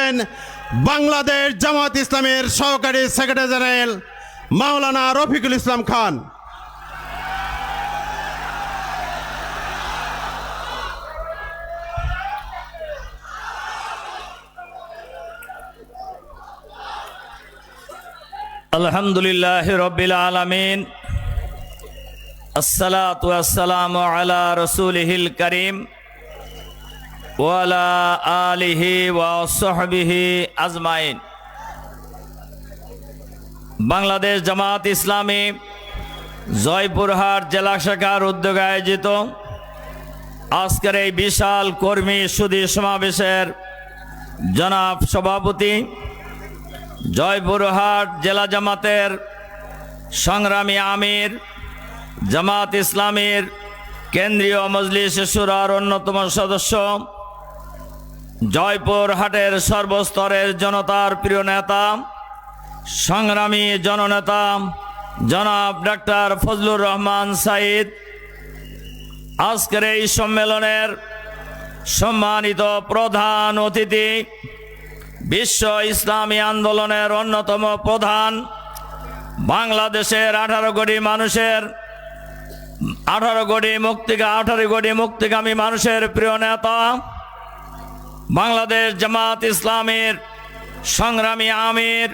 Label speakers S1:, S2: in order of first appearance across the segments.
S1: করবেন বাংলাদেশ জামাত ইসলামের সহকারী সেক্রেটারি জেনারেল মাওলানা রফিকুল ইসলাম খান।
S2: আলহামদুলিল্লাহ রব্বিল আলামিন, আসসালাতু ওয়াসসালামু আলা রাসূলিহিল কারীম ওয়া আলা আলিহি ওয়া সাহবিহি আজমাইন। বাংলাদেশ জামাত ইসলামী জয়পুরহাট জেলা শাখার উদ্যোগে আয়োজিত আজকের এই বিশাল কর্মী সুধী সমাবেশের জনাব সভাপতি, জয়পুরহাট জেলা জামাতের সংগ্রামী আমির, জামাত ইসলামীর কেন্দ্রীয় মজলিস শুরার অন্যতম সদস্য, জয়পুরহাটের সর্বস্তরের জনতার প্রিয় নেতা, সংগ্রামী জননেতা জনাব ডাক্তার ফজলুর রহমান সাঈদ, আজকের এই সম্মেলনের সম্মানিত প্রধান অতিথি, বিশ্ব ইসলামী আন্দোলনের অন্যতম প্রধান, বাংলাদেশের 18 কোটি মুক্তিকামী মানুষের প্রিয় নেতা, বাংলাদেশ জামাত ইসলামীর সংগ্রামী আমির,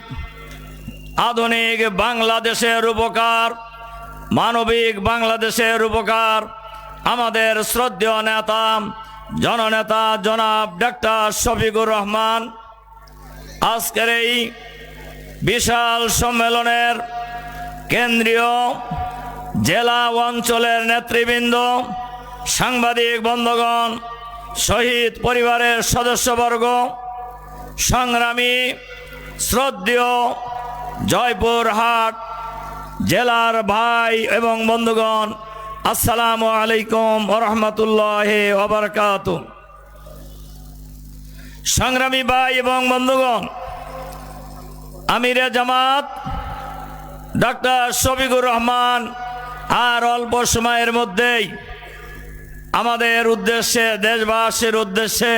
S2: আধুনিক বাংলাদেশের উপকার, মানবিক বাংলাদেশের উপকার, আমাদের শ্রদ্ধেয় নেতা জননেতা জনাব ডাক্তার শফিকুর রহমান। আজকের এই বিশাল সম্মেলনের কেন্দ্রীয় জেলা অঞ্চলের নেতৃবৃন্দ, সাংবাদিক বন্ধুগণ, শহীদ পরিবারের সদস্যবর্গ, সংগ্রামী শ্রদ্ধেয় জয়পুরহাট জেলার ভাই এবং বন্ধুগণ, আসসালামু আলাইকুম ওয়া রাহমাতুল্লাহি ওয়া বারাকাতুহু। সংগ্রামী ভাই এবং বন্ধুগণ, আমিরে জামাত ডাক্তার শফিকুর রহমান আর অল্প সময়ের মধ্যেই আমাদের উদ্দেশ্যে, দেশবাসীর উদ্দেশ্যে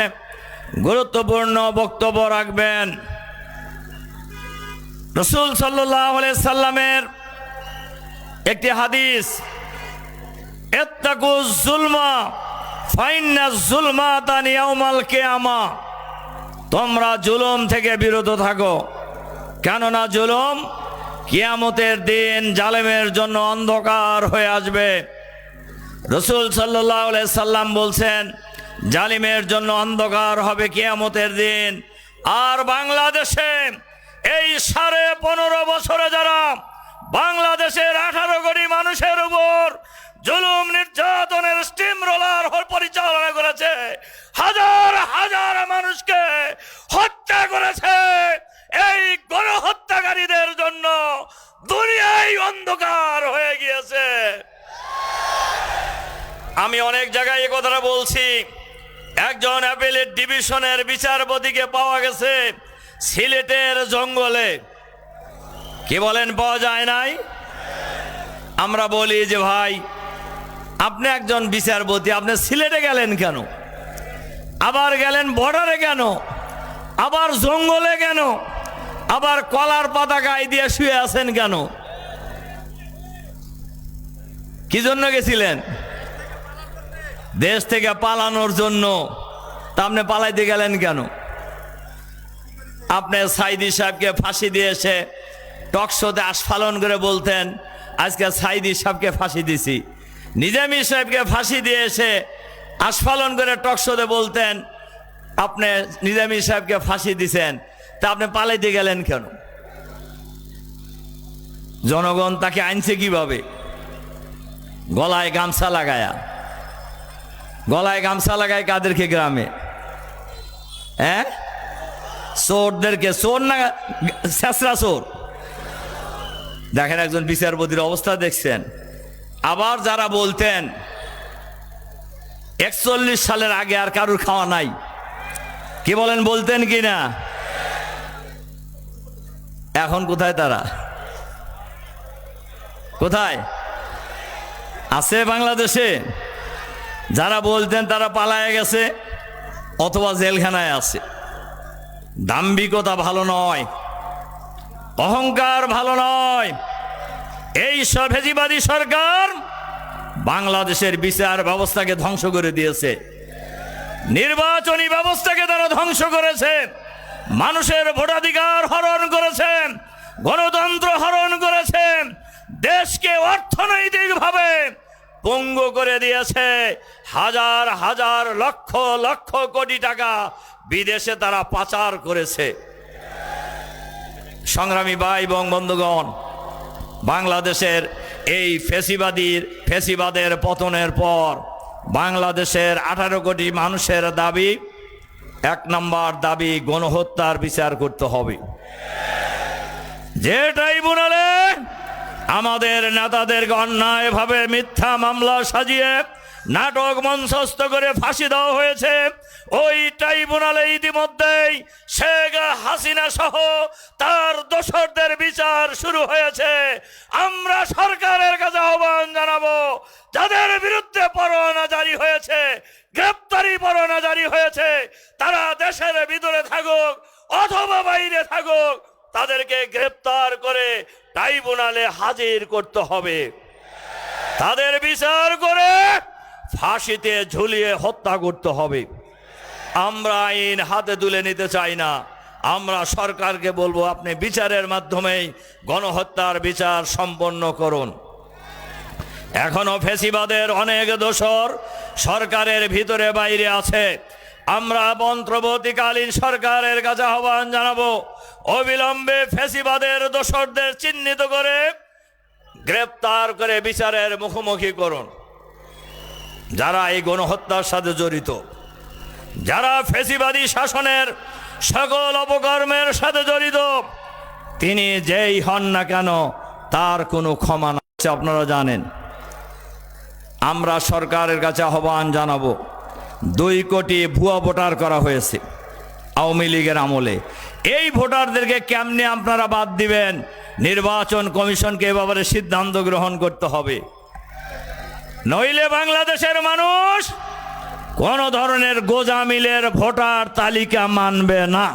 S2: গুরুত্বপূর্ণ বক্তব্য রাখবেন। রাসূল সাল্লাল্লাহু আলাইহি সাল্লামের একটি হাদিস, ইত্তাকুজ যুলমা ফাইন্নাজ যুলমাতা ইয়াউমাল কিয়ামা, তোমরা জুলুম থেকে বিরত থাকো, কেননা জুলুম কিয়ামতের দিন জালেমের জন্য অন্ধকার হয়ে আসবে। রাসূল সাল্লাল্লাহু আলাইহি সাল্লাম বলছেন, জালিমের জন্য অন্ধকার হবে কিয়ামতের দিন। আর বাংলাদেশে এই 15.5 বছরে যারা বাংলাদেশের 18 কোটি মানুষের উপর জুলুম নির্যাতনের স্টিম রোলার পরিচালনা করেছে, হাজার হাজার মানুষকে হত্যা করেছে, এই গণহত্যাকারীদের জন্য দুনিয়ায় অন্ধকার হয়ে গিয়েছে। আমি অনেক জায়গায় এই কথাটা বলছি। একজন অ্যাপিলেট ডিভিশনের বিচারপতিকে পাওয়া গেছে সিলেটের জঙ্গলে। কি বলেন, পাওয়া যায় নাই? আমরা বলি যে ভাই, আপনি একজন বিচারপতি, আপনি সিলেটে গেলেন কেন? আবার গেলেন বর্ডারে কেন? আবার জঙ্গলে কেন? আবার কলার পাতা গায়ে দিয়ে শুয়ে আছেন কেন? কি জন্য গেছিলেন? দেশ থেকে পালানোর জন্য। তা আপনি পালাইতে গেলেন কেন? আপনি সাইদি সাহেবকে ফাঁসি দিয়েছে, টকশোতে আস্ফালন করে বলতেন আজকে সাইদি সাহেবকে ফাঁসি দিছি। নিজামী সাহেবকে ফাঁসি দিয়েছে, আস্ফালন করে টকশোতে বলতেন আপনি নিজামী সাহেবকে ফাঁসি দিছেন। তা আপনি পালাইতে গেলেন কেন? জনগণ তাকে আনছে কিভাবে? গলায় গামছা লাগায়া। গলায় গামছা লাগায় কাদেরকে? গ্রামে চোরদেরকে। চোর না ছেঁচড়া চোর। দেখেন একজন বিচারপতির অবস্থা দেখছেন। আবার যারা বলতেন 41 সালের আগে আর কারুর খাওয়া নাই, কি বলেন, বলতেন কি না? এখন কোথায় তারা? কোথায় আছে? বাংলাদেশে যারা বলতেন তারা পালায়ে গেছে অথবা জেলখানায় আছে। দাম্ভিকতা ভালো নয়, অহংকার ভালো নয়। এই ফ্যাসিবাদী সরকার বাংলাদেশের বিচার ব্যবস্থাকে ধ্বংস করে দিয়েছে, নির্বাচনী ব্যবস্থাকে তারা ধ্বংস করেছে, মানুষের ভোটাধিকার হরণ করেছেন, গণতন্ত্র হরণ করেছেন, দেশকে অর্থনৈতিকভাবে পঙ্গু করে দিয়েছে। হাজার হাজার লক্ষ লক্ষ কোটি টাকা বিদেশে তারা পাচার করেছে। সংগ্রামী ভাই এবং বন্ধুগণ, বাংলাদেশের এই ফ্যাসিবাদের পতনের পর বাংলাদেশের 18 কোটি মানুষের দাবি, 1 নম্বর দাবি গণহত্যার বিচার করতে হবে। যে ট্রাইব্যুনালে আমাদের নেতাদেরকে অন্যায়ভাবে মিথ্যা মামলা সাজিয়ে নাটক মঞ্চস্থ করে ফাঁসি দেওয়া হয়েছে, ওই ট্রাইব্যুনালে ইতিমধ্যেই শেখ হাসিনা সহ তার দোষরদের বিচার শুরু হয়েছে। আমরা সরকারের কাছে আহ্বান জানাবো, যাদের বিরুদ্ধে পরোয়ানা জারি হয়েছে, গ্রেপ্তারি পরোয়ানা জারি হয়েছে, তারা দেশের ভিতরে থাকুক অথবা বাইরে থাকুক, তাদেরকে গ্রেপ্তার করে ট্রাইব্যুনালে হাজির করতে হবে। তাদের বিচার করে ফাঁসিতে ঝুলিয়ে হত্যা করতে হবে। আমরা আইন হাতে তুলে নিতে চাই না। আমরা সরকারকে বলবো, আপনি বিচারের মাধ্যমেই গণহত্যার বিচার সম্পন্ন করুন। এখনো ফ্যাসিবাদের অনেক দোষর সরকারের ভিতরে বাইরে আছে। আমরা অন্তর্বর্তীকালীন সরকারের কাছে আহ্বান জানাবো, অবিলম্বে ফ্যাসিবাদের দোষরদের চিহ্নিত করে গ্রেপ্তার করে বিচারের মুখোমুখি করুন। যারা এই গণহত্যার সাথে জড়িত, যারা ফ্যাসিবাদী শাসনের সকল অপকর্মের সাথে জড়িত, তিনি যেই হন না কেন তার কোনো ক্ষমা না। আপনারা জানেন, আমরা সরকারের কাছে আহ্বান জানাবো, 2 কোটি ভুয়া ভোটার করা হয়েছে আওয়ামী লীগের আমলে। এই ভোটারদেরকে কেমনে আপনারা বাদ দিবেন? নির্বাচন কমিশনকে এ ব্যাপারে সিদ্ধান্ত গ্রহণ করতে হবে, নইলে বাংলাদেশের মানুষ কোন ধরনের গোজামিলের ভোটার তালিকা মানবে না।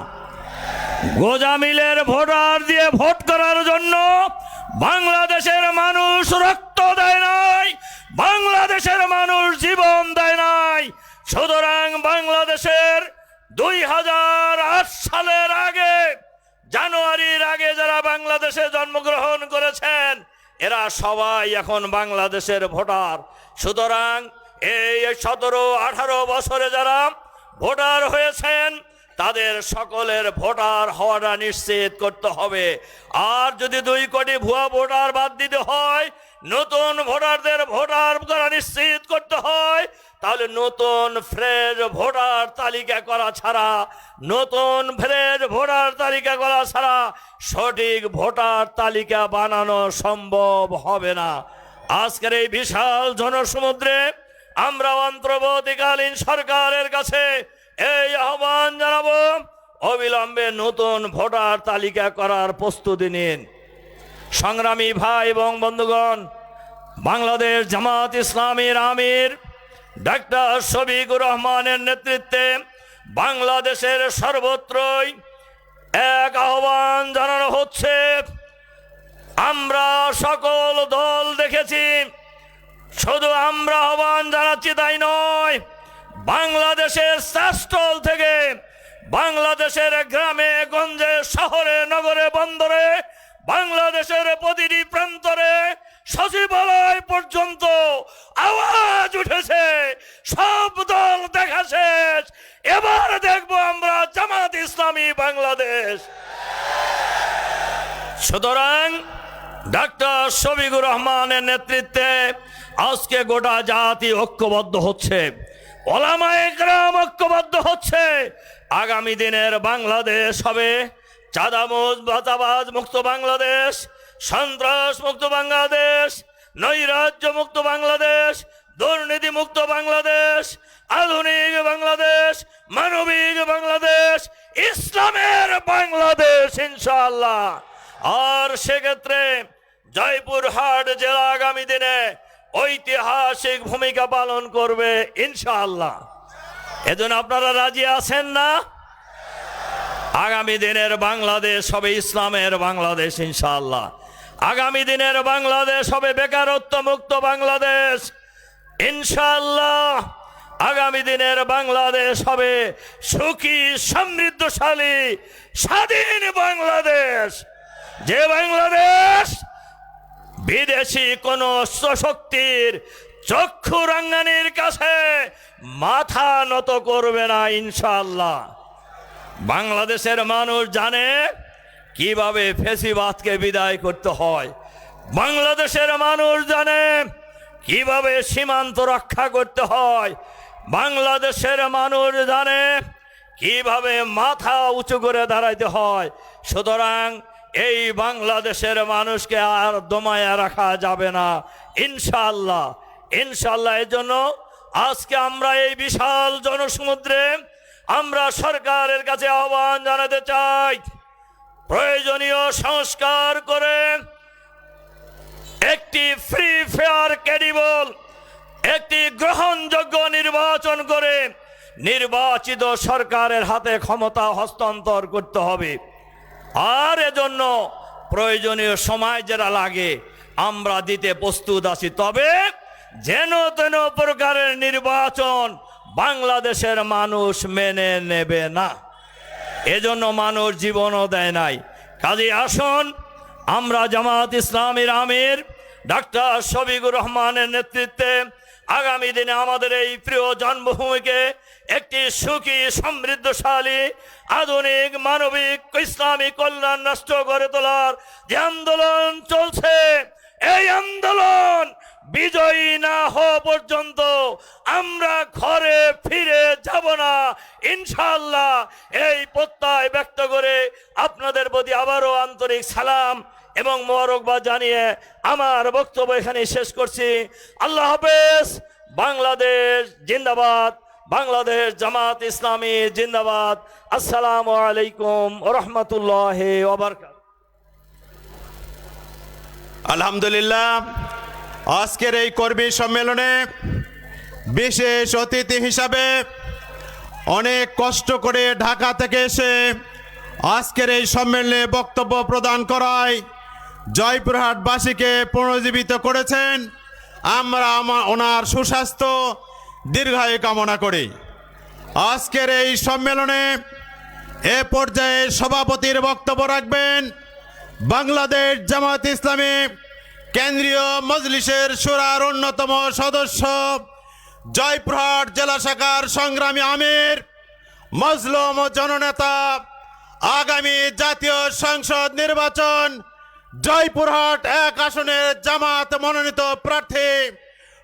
S2: গোজামিলের ভোটার দিয়ে ভোট করার জন্য বাংলাদেশের মানুষ রক্ত দেয় নাই, বাংলাদেশের মানুষ জীবন দেয় নাই। সুতরাং বাংলাদেশের 2008 সালের আগে, জানুয়ারির আগে যারা বাংলাদেশে জন্মগ্রহণ করেছেন, এরা সবাই এখন বাংলাদেশের ভোটার। সুতরাং এই 17-18 বছরে যারা ভোটার হয়েছেন, তাদের সকলের ভোটার হওয়াটা নিশ্চিত করতে হবে। আর যদি 2 কোটি ভুয়া ভোটার বাদ দিতে হয়, নতুন ভোটারদের ভোটার করা নিশ্চিত করতে হয়, তাহলে নতুন ফ্রেশ ভোটার তালিকা করা ছাড়া, সঠিক ভোটার তালিকা বানানো সম্ভব হবে না। আজকের এই বিশাল জনসমুদ্রে আমরা অন্তর্বর্তীকালীন সরকারের কাছে এই আহ্বান জানাবো, অবিলম্বে নতুন ভোটার তালিকা করার প্রস্তুতি নিন। সংগ্রামী ভাই এবং বন্ধুগণ, বাংলাদেশ জামাত ইসলামীর আমির ডাক্তার শফিকুর রহমানের নেতৃত্বে বাংলাদেশের সর্বত্রই এক আহ্বান জানানো হচ্ছে। আমরা সকল দল দেখেছি, শুধু আমরা আহ্বান জানাচ্ছি তাই নয়, বাংলাদেশের চাষস্থল থেকে বাংলাদেশের গ্রামে গঞ্জে শহরে নগরে বন্দরে বাংলাদেশের প্রতিটি প্রান্তরে সচিবালয় পর্যন্ত আওয়াজ উঠেছে, সব দল দেখা শেষ, এবার দেখবো আমরা জামাত ইসলামী বাংলাদেশ। সুতরাং ডাক্তার শফিকুর রহমানের নেতৃত্বে আজকে গোটা জাতি ঐক্যবদ্ধ হচ্ছে, ওলামায়ে কেরাম ঐক্যবদ্ধ হচ্ছে। আগামী দিনের বাংলাদেশ হবে চাঁদাবাজ মুক্ত বাংলাদেশ, সন্ত্রাস মুক্ত বাংলাদেশ, নৈরাজ্য মুক্ত বাংলাদেশ, দুর্নীতি মুক্ত বাংলাদেশ, আধুনিক বাংলাদেশ, মানবিক বাংলাদেশ, ইসলামের বাংলাদেশ ইনশাআল্লাহ। আর সেক্ষেত্রে জয়পুরহাট জেলা আগামী দিনে ঐতিহাসিক ভূমিকা পালন করবে ইনশাআল্লাহ। এজন্য আপনারা রাজি আছেন না? আগামী দিনের বাংলাদেশ হবে ইসলামের বাংলাদেশ ইনশাআল্লাহ। আগামী দিনের বাংলাদেশ হবে বেকারত্ব মুক্ত বাংলাদেশ ইনশাআল্লাহ। আগামী দিনের বাংলাদেশ হবে সুখী সমৃদ্ধশালী স্বাধীন বাংলাদেশ, যে বাংলাদেশ বিদেশি কোন শক্তির চক্ষু রাঙ্গানির কাছে মাথা নত করবে না ইনশাআল্লাহ। বাংলাদেশের মানুষ জানে কিভাবে ফ্যাসিবাদকে বিদায় করতে হয়। বাংলাদেশের মানুষ জানে কিভাবে সীমান্ত রক্ষা করতে হয়। বাংলাদেশের মানুষ জানে কিভাবে মাথা উঁচু করে দাঁড়াইতে হয়। সুতরাং এই বাংলাদেশের মানুষকে আর দমায়া রাখা যাবে না ইনশাআল্লাহ। ইনশাআল্লাহ এই জন্য আজকে আমরা এই বিশাল জনসমুদ্রে আমরা সরকারের কাছে আহ্বান জানাতে চাই, প্রয়োজনীয় সংস্কার করে একটি ফ্রি ফেয়ার ক্রেডিবল একটি গ্রহণযোগ্য নির্বাচন করে নির্বাচিত সরকারের হাতে ক্ষমতা হস্তান্তর করতে হবে। আর এজন্য প্রয়োজনীয় সময় যেটা লাগে আমরা দিতে প্রস্তুত আছি। তবে যেন তেন প্রকারের নির্বাচন বাংলাদেশের মানুষ মেনে নেবে না, এজন্য মানুষ জীবনও দেয় নাই। কাজী আসুন আমরা জামাত ইসলামীর আমির ডাক্তার শফিকুর রহমানের নেতৃত্বে আগামী দিনে আমাদের এই প্রিয় জন্মভূমিকে একটি সুখী সমৃদ্ধশালী আধুনিক মানবিক ইসলামী কল্যাণ রাষ্ট্র গড়ে তোলার যে আন্দোলন চলছে, এই আন্দোলন বিজয়ী না হওয়া পর্যন্ত আমরা ঘরে ফিরে যাব না ইনশাআল্লাহ। এই প্রত্যয় ব্যক্ত করে আপনাদের প্রতি আবারও আন্তরিক সালাম এবং মোবারকবাদ জানিয়ে আমার বক্তব্য এখানে শেষ করছি। আল্লাহ হাফেজ। বাংলাদেশ জিন্দাবাদ, বাংলাদেশ জামাত ইসলামী জিন্দাবাদ। আসসালামু আলাইকুম ওয়া রাহমাতুল্লাহি ওয়া বারাকাতুহু।
S1: আলহামদুলিল্লাহ, আজকের এই কর্মী সম্মেলনে বিশেষ অতিথি হিসাবে অনেক কষ্ট করে ঢাকা থেকে এসে আজকের এই সম্মেলনে বক্তব্য প্রদান করায় জয়পুরহাটবাসীকে পুনর্জীবিত করেছেন। আমরা ওনার সুস্বাস্থ্য দীর্ঘায়ু কামনা করি। আজকের এই সম্মেলনে এ পর্যায়ে সভাপতির বক্তব্য রাখবেন বাংলাদেশ জামাত ইসলামী কেন্দ্রীয় মজলিসের শুরার অন্যতম সদস্য, জয়পুরহাট জেলা শাখার সংগ্রামী আমির, মজলুম ও জননেতা, আগামী জাতীয় সংসদ নির্বাচন জয়পুরহাট 1 আসনের জামাত মনোনীত প্রার্থী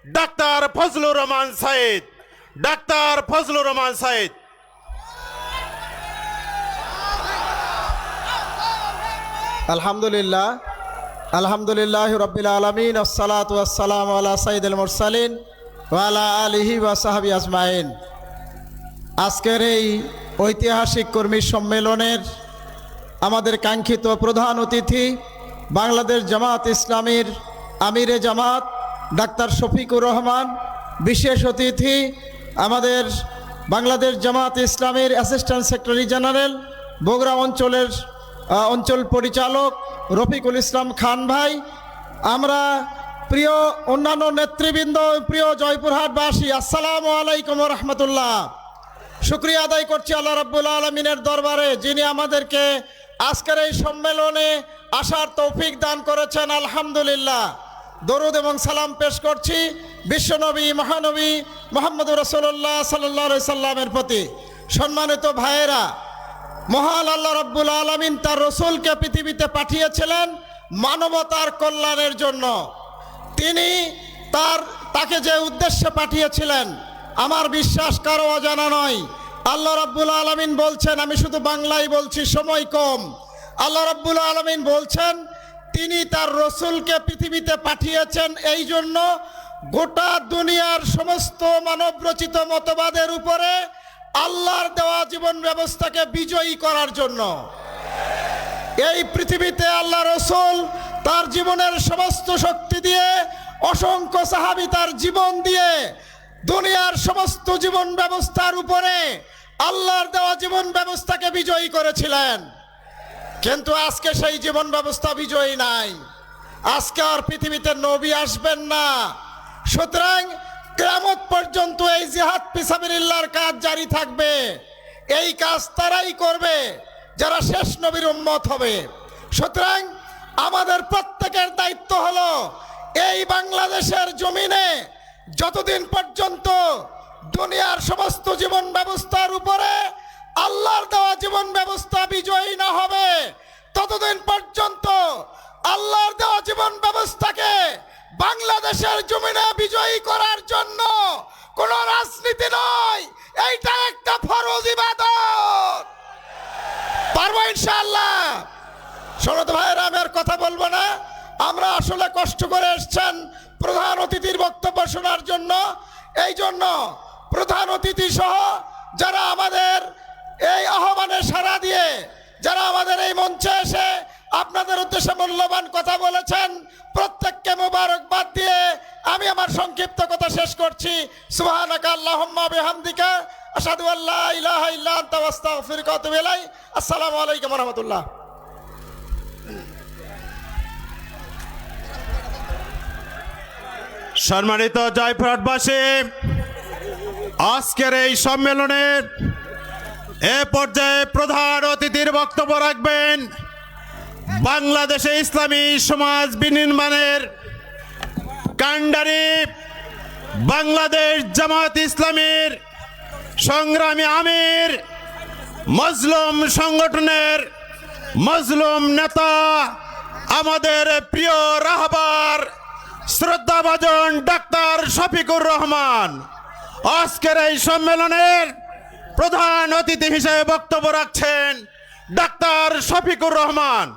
S1: ডাক্তার ফজলুর রহমান সাইদ। ডাক্তার ফজলুর রহমান সাইদ।
S3: আলহামদুলিল্লাহ, আলহামদুলিল্লাহ রাব্বিল আলামিন, আসসালাতু ওয়াসসালামু আলা সাইয়্যিদিল মুরসালিন ওয়া আলা আলিহি ওয়া সাহবিহি আজমাইন। আজকের এই ঐতিহাসিক কর্মী সম্মেলনের আমাদের কাঙ্ক্ষিত প্রধান অতিথি বাংলাদেশ জামাত ইসলামীর আমিরে জামাত ডাক্তার শফিকুর রহমান, বিশেষ অতিথি আমাদের বাংলাদেশ জামাত ইসলামীর অ্যাসিস্ট্যান্ট সেক্রেটারি জেনারেল বগুড়া অঞ্চলের অঞ্চল পরিচালক রফিকুল ইসলাম খান ভাই, আমরা প্রিয় অন্যান্য নেতৃবৃন্দ, প্রিয় জয়পুরহাটবাসী, আসসালামু আলাইকুম ওয়া রাহমাতুল্লাহ। শুকরিয়া আদায় করছি আল্লাহ রাব্বুল আলামিনের দরবারে, যিনি আমাদেরকে আজকের এই সম্মেলনে আসার তৌফিক দান করেছেন। আলহামদুলিল্লাহ। দরুদ এবং সালাম পেশ করছি বিশ্বনবী মহানবী মুহাম্মদুর রাসূলুল্লাহ সাল্লাল্লাহু আলাইহি সাল্লামের প্রতি। সম্মানিত ভাইয়েরা, মহান আল্লাহ রাব্বুল আলামিন তার রসুলকে পৃথিবীতে পাঠিয়েছিলেন মানবতার কল্যাণের জন্য। তিনি তাকে যে উদ্দেশ্যে পাঠিয়েছিলেন আমার বিশ্বাস কারো অজানা নয়। আল্লাহ রাব্বুল আলামিন বলছেন, আমি শুধু বাংলায় বলছি, সময় কম। আল্লাহ রাব্বুল আলামিন বলছেন তিনি তার রসুলকে পৃথিবীতে পাঠিয়েছেন এই জন্য গোটা দুনিয়ার সমস্ত মানব রচিত মতবাদের উপরে আল্লাহর দেওয়া জীবন ব্যবস্থাকে বিজয়ী করার জন্য। এই পৃথিবীতে আল্লাহ রসুল তার জীবনের সমস্ত শক্তি দিয়ে, অসংখ্য সাহাবী তার জীবন দিয়ে দুনিয়ার সমস্ত জীবন ব্যবস্থার উপরে আল্লাহর দেওয়া জীবন ব্যবস্থাকে বিজয়ী করেছিলেন, কিন্তু আজকে সেই জীবন ব্যবস্থা বিজয়ী নাই। আজকে আর পৃথিবীতে নবী আসবেন না। সুতরাং কিয়ামত পর্যন্ত এই জিহাদ ফিসাবিলিল্লাহর কাজ জারি থাকবে। এই কাজ তারাই করবে যারা শেষ নবীর উম্মত হবে। সুতরাং আমাদের প্রত্যেকের দায়িত্ব হলো এই বাংলাদেশের জমিনে যতদিন পর্যন্ত দুনিয়ার সমস্ত জীবন ব্যবস্থার উপরে আল্লাহর দেওয়া জীবন ব্যবস্থা বিজয়ী না হবে, ততদিন পর্যন্ত আল্লাহর দেওয়া জীবন ব্যবস্থাকে বাংলাদেশের জমিনে বিজয়ী করার জন্য কোন রাজনীতি নয়, এইটা একটা ফরজ ইবাদত। পারবো ইনশাআল্লাহ। শোনো ভাইয়েরা, আমি আর কথা বলবো না। আমরা আসলে কষ্ট করে এসেছেন প্রধান অতিথির বক্তব্য শোনার জন্য। এই জন্য প্রধান অতিথি সহ যারা আমাদের এই আহ্বানে সাড়া দিয়ে যারা আমাদের এই মঞ্চে এসে আপনাদের উদ্দেশ্যে মূল্যবান কথা বলেছেন, প্রত্যেককে মোবারকবাদ দিয়ে আমি আমার সংক্ষিপ্ত কথা শেষ করছি। সুবহানাকা আল্লাহুম্মা বিহামদিকা আশহাদু আল্লা ইলাহা ইল্লা আনতা আস্তাগফিরুকা ওয়া আতুবু ইলাইক। আসসালামু আলাইকুম ওয়া রাহমাতুল্লাহ।
S1: সম্মানিত জয়পুরহাটবাসী, আজকের এই সম্মেলনের এ পর্যায়ে প্রধান অতিথির বক্তব্য রাখবেন বাংলাদেশে ইসলামী সমাজ বিনির্মাণের কাণ্ডারি বাংলাদেশ জামাত ইসলামীর সংগ্রামী আমির, মজলুম সংগঠনের মজলুম নেতা, আমাদের প্রিয় রাহবার শ্রদ্ধাভাজন ডাক্তার শফিকুর রহমান আজকের এই সম্মেলনের প্রধান অতিথি হিসেবে বক্তব্য রাখছেন ডাক্তার শফিকুর রহমান।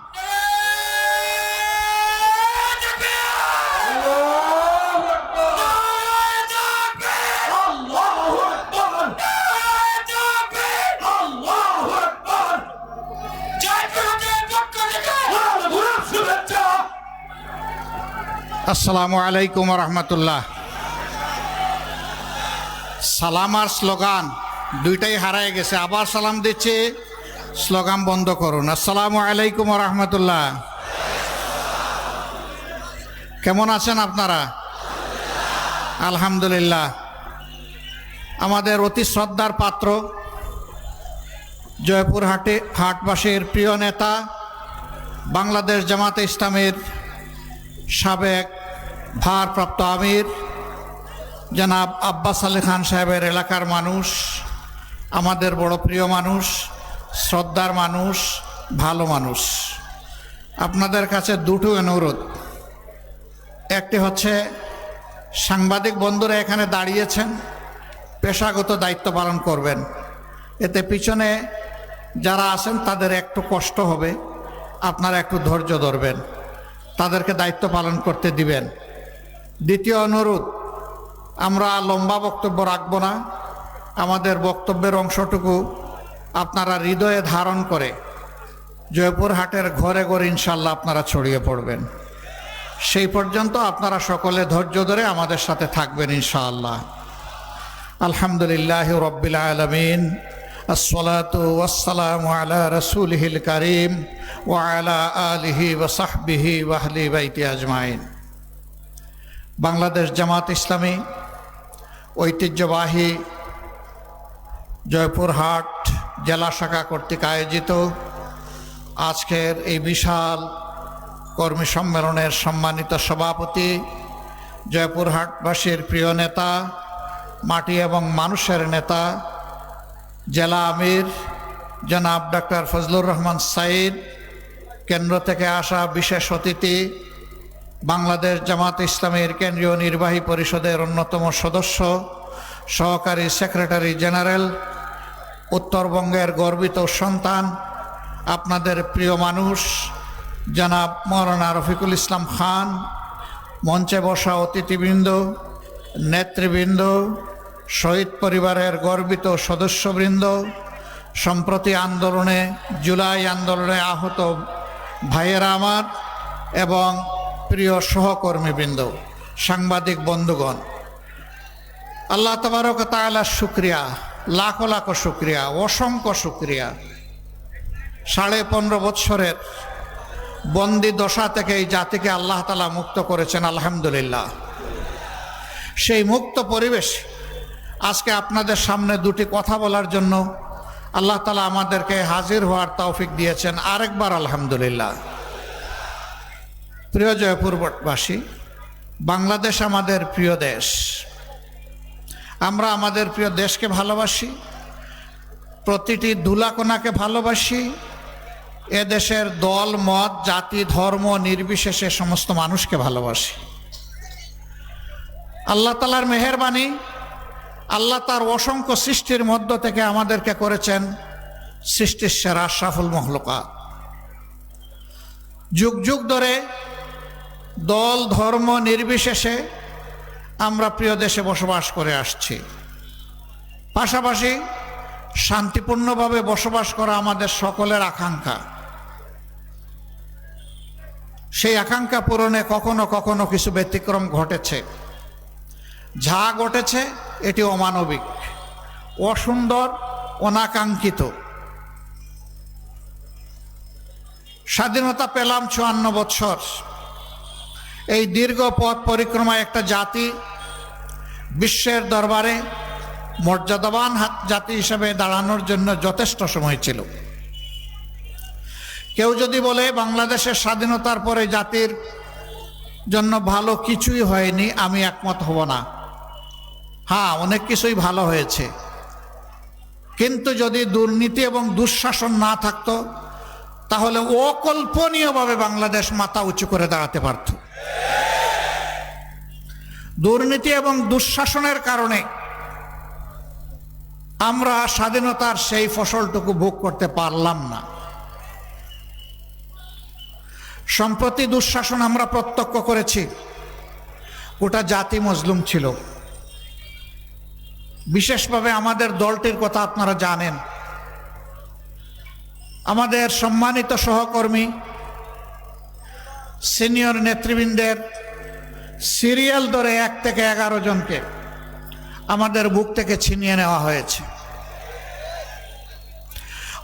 S4: আসসালামু আলাইকুম রহমতুল্লাহ। সালাম আর স্লোগান দুইটাই হারায় গেছে, আবার সালাম দিচ্ছে, স্লোগান বন্ধ করুন। আসসালামু আলাইকুম রহমতুল্লাহ। কেমন আছেন আপনারা? আলহামদুলিল্লাহ। আমাদের অতি শ্রদ্ধার পাত্র, জয়পুরহাটবাসীর প্রিয় নেতা, বাংলাদেশ জামাতে ইসলামের সাবেক ভারপ্রাপ্ত আমির জনাব আব্বাস আলী খান সাহেবের এলাকার মানুষ, আমাদের বড় প্রিয় মানুষ, শ্রদ্ধার মানুষ, ভালো মানুষ। আপনাদের কাছে দুটো অনুরোধ। একটি হচ্ছে, সাংবাদিক বন্ধুরা এখানে দাঁড়িয়েছেন, পেশাগত দায়িত্ব পালন করবেন। এতে পিছনে যারা আছেন তাদের একটু কষ্ট হবে, আপনারা একটু ধৈর্য ধরবেন, তাদেরকে দায়িত্ব পালন করতে দিবেন। দ্বিতীয় অনুরোধ, আমরা লম্বা বক্তব্য রাখব না, আমাদের বক্তব্যের অংশটুকু আপনারা হৃদয়ে ধারণ করে জয়পুরহাটের ঘরে ঘরে ইনশাল্লাহ আপনারা ছড়িয়ে পড়বেন। সেই পর্যন্ত আপনারা সকলে ধৈর্য ধরে আমাদের সাথে থাকবেন ইনশাআল্লাহ। আলহামদুলিল্লাহ রাব্বিল আলামিন, আসসালাতু ওয়াসসালামু আলা রাসূলিহিল কারীম ওয়া আলা আলিহি ওয়া সাহবিহি ওয়া আহলি বাইতি আজমাইন। বাংলাদেশ জামাত ইসলামী ঐতিহ্যবাহী জয়পুরহাট জেলা শাখা কর্তৃক আয়োজিত আজকের এই বিশাল কর্মী সম্মেলনের সম্মানিত সভাপতি, জয়পুরহাটবাসীর প্রিয় নেতা, মাটি এবং মানুষের নেতা, জেলা আমির জনাব ডাক্তার ফজলুর রহমান সাইদ, কেন্দ্র থেকে আসা বিশেষ অতিথি, বাংলাদেশ জামাত ইসলামীর কেন্দ্রীয় নির্বাহী পরিষদের অন্যতম সদস্য, সহকারী সেক্রেটারি জেনারেল, উত্তরবঙ্গের গর্বিত সন্তান, আপনাদের প্রিয় মানুষ জনাব মৌলানা রফিকুল ইসলাম খান, মঞ্চে বসা অতিথিবৃন্দ, নেতৃবৃন্দ, শহীদ পরিবারের গর্বিত সদস্যবৃন্দ, সম্প্রতি আন্দোলনে, জুলাই আন্দোলনে আহত ভাইয়েরা আমার এবং প্রিয় সহকর্মীবৃন্দ, সাংবাদিক বন্ধুগণ, আল্লাহ তাবারক ওয়া তাআলার শুকরিয়া লাখো লাখো শুক্রিয়া, অসংখ্য শুক্রিয়া। 15.5 বৎসরের বন্দি দশা থেকে এই জাতিকে আল্লাহ তাআলা মুক্ত করেছেন, আলহামদুলিল্লাহ। সেই মুক্ত পরিবেশ আজকে আপনাদের সামনে দুটি কথা বলার জন্য আল্লাহ তাআলা আমাদেরকে হাজির হওয়ার তৌফিক দিয়েছেন, আরেকবার আলহামদুলিল্লাহ। প্রিয় জয়পুরবাসী, বাংলাদেশ আমাদের প্রিয় দেশ। আমরা আমাদের প্রিয় দেশকে ভালোবাসি, প্রতিটি ধুলাকোনাকে ভালোবাসি। এদেশের দল মত জাতি ধর্ম নির্বিশেষে সমস্ত মানুষকে ভালোবাসি। আল্লাহ তাআলার মেহেরবানি, আল্লাহ তার অসংখ্য সৃষ্টির মধ্য থেকে আমাদেরকে করেছেন সৃষ্টির সেরা আশরাফুল মখলুকাত। যুগ যুগ ধরে দল ধর্ম নির্বিশেষে আমরা প্রিয় দেশে বসবাস করে আসছি। পাশাপাশি শান্তিপূর্ণভাবে বসবাস করা আমাদের সকলের আকাঙ্ক্ষা। সেই আকাঙ্ক্ষা পূরণে কখনো কখনো কিছু ব্যতিক্রম ঘটেছে। যা ঘটেছে এটি অমানবিক, অসুন্দর, অনাকাঙ্ক্ষিত। স্বাধীনতা পেলাম 54 বৎসর। এই দীর্ঘ পথ পরিক্রমায় একটা জাতি বিশ্বের দরবারে মর্যাদাবান জাতি হিসেবে দাঁড়ানোর জন্য যথেষ্ট সময় ছিল। কেউ যদি বলে বাংলাদেশের স্বাধীনতার পরে জাতির জন্য ভালো কিছুই হয়নি, আমি একমত হব না। হ্যাঁ, অনেক কিছুই ভালো হয়েছে, কিন্তু যদি দুর্নীতি এবং দুঃশাসন না থাকতো তাহলে অকল্পনীয়ভাবে বাংলাদেশ মাথা উঁচু করে দাঁড়াতে পারত। দুর্নীতি এবং দুঃশাসনের কারণে আমরা স্বাধীনতার সেই ফসলটুকু ভোগ করতে পারলাম না। সম্প্রতি দুঃশাসন আমরা প্রত্যক্ষ করেছি। গোটা জাতি মজলুম ছিল। বিশেষভাবে আমাদের দলটির কথা আপনারা জানেন। আমাদের সম্মানিত সহকর্মী সিনিয়র নেতৃবৃন্দের সিরিয়াল ধরে 1 থেকে 11 জনকে আমাদের বুক থেকে ছিনিয়ে নেওয়া হয়েছে।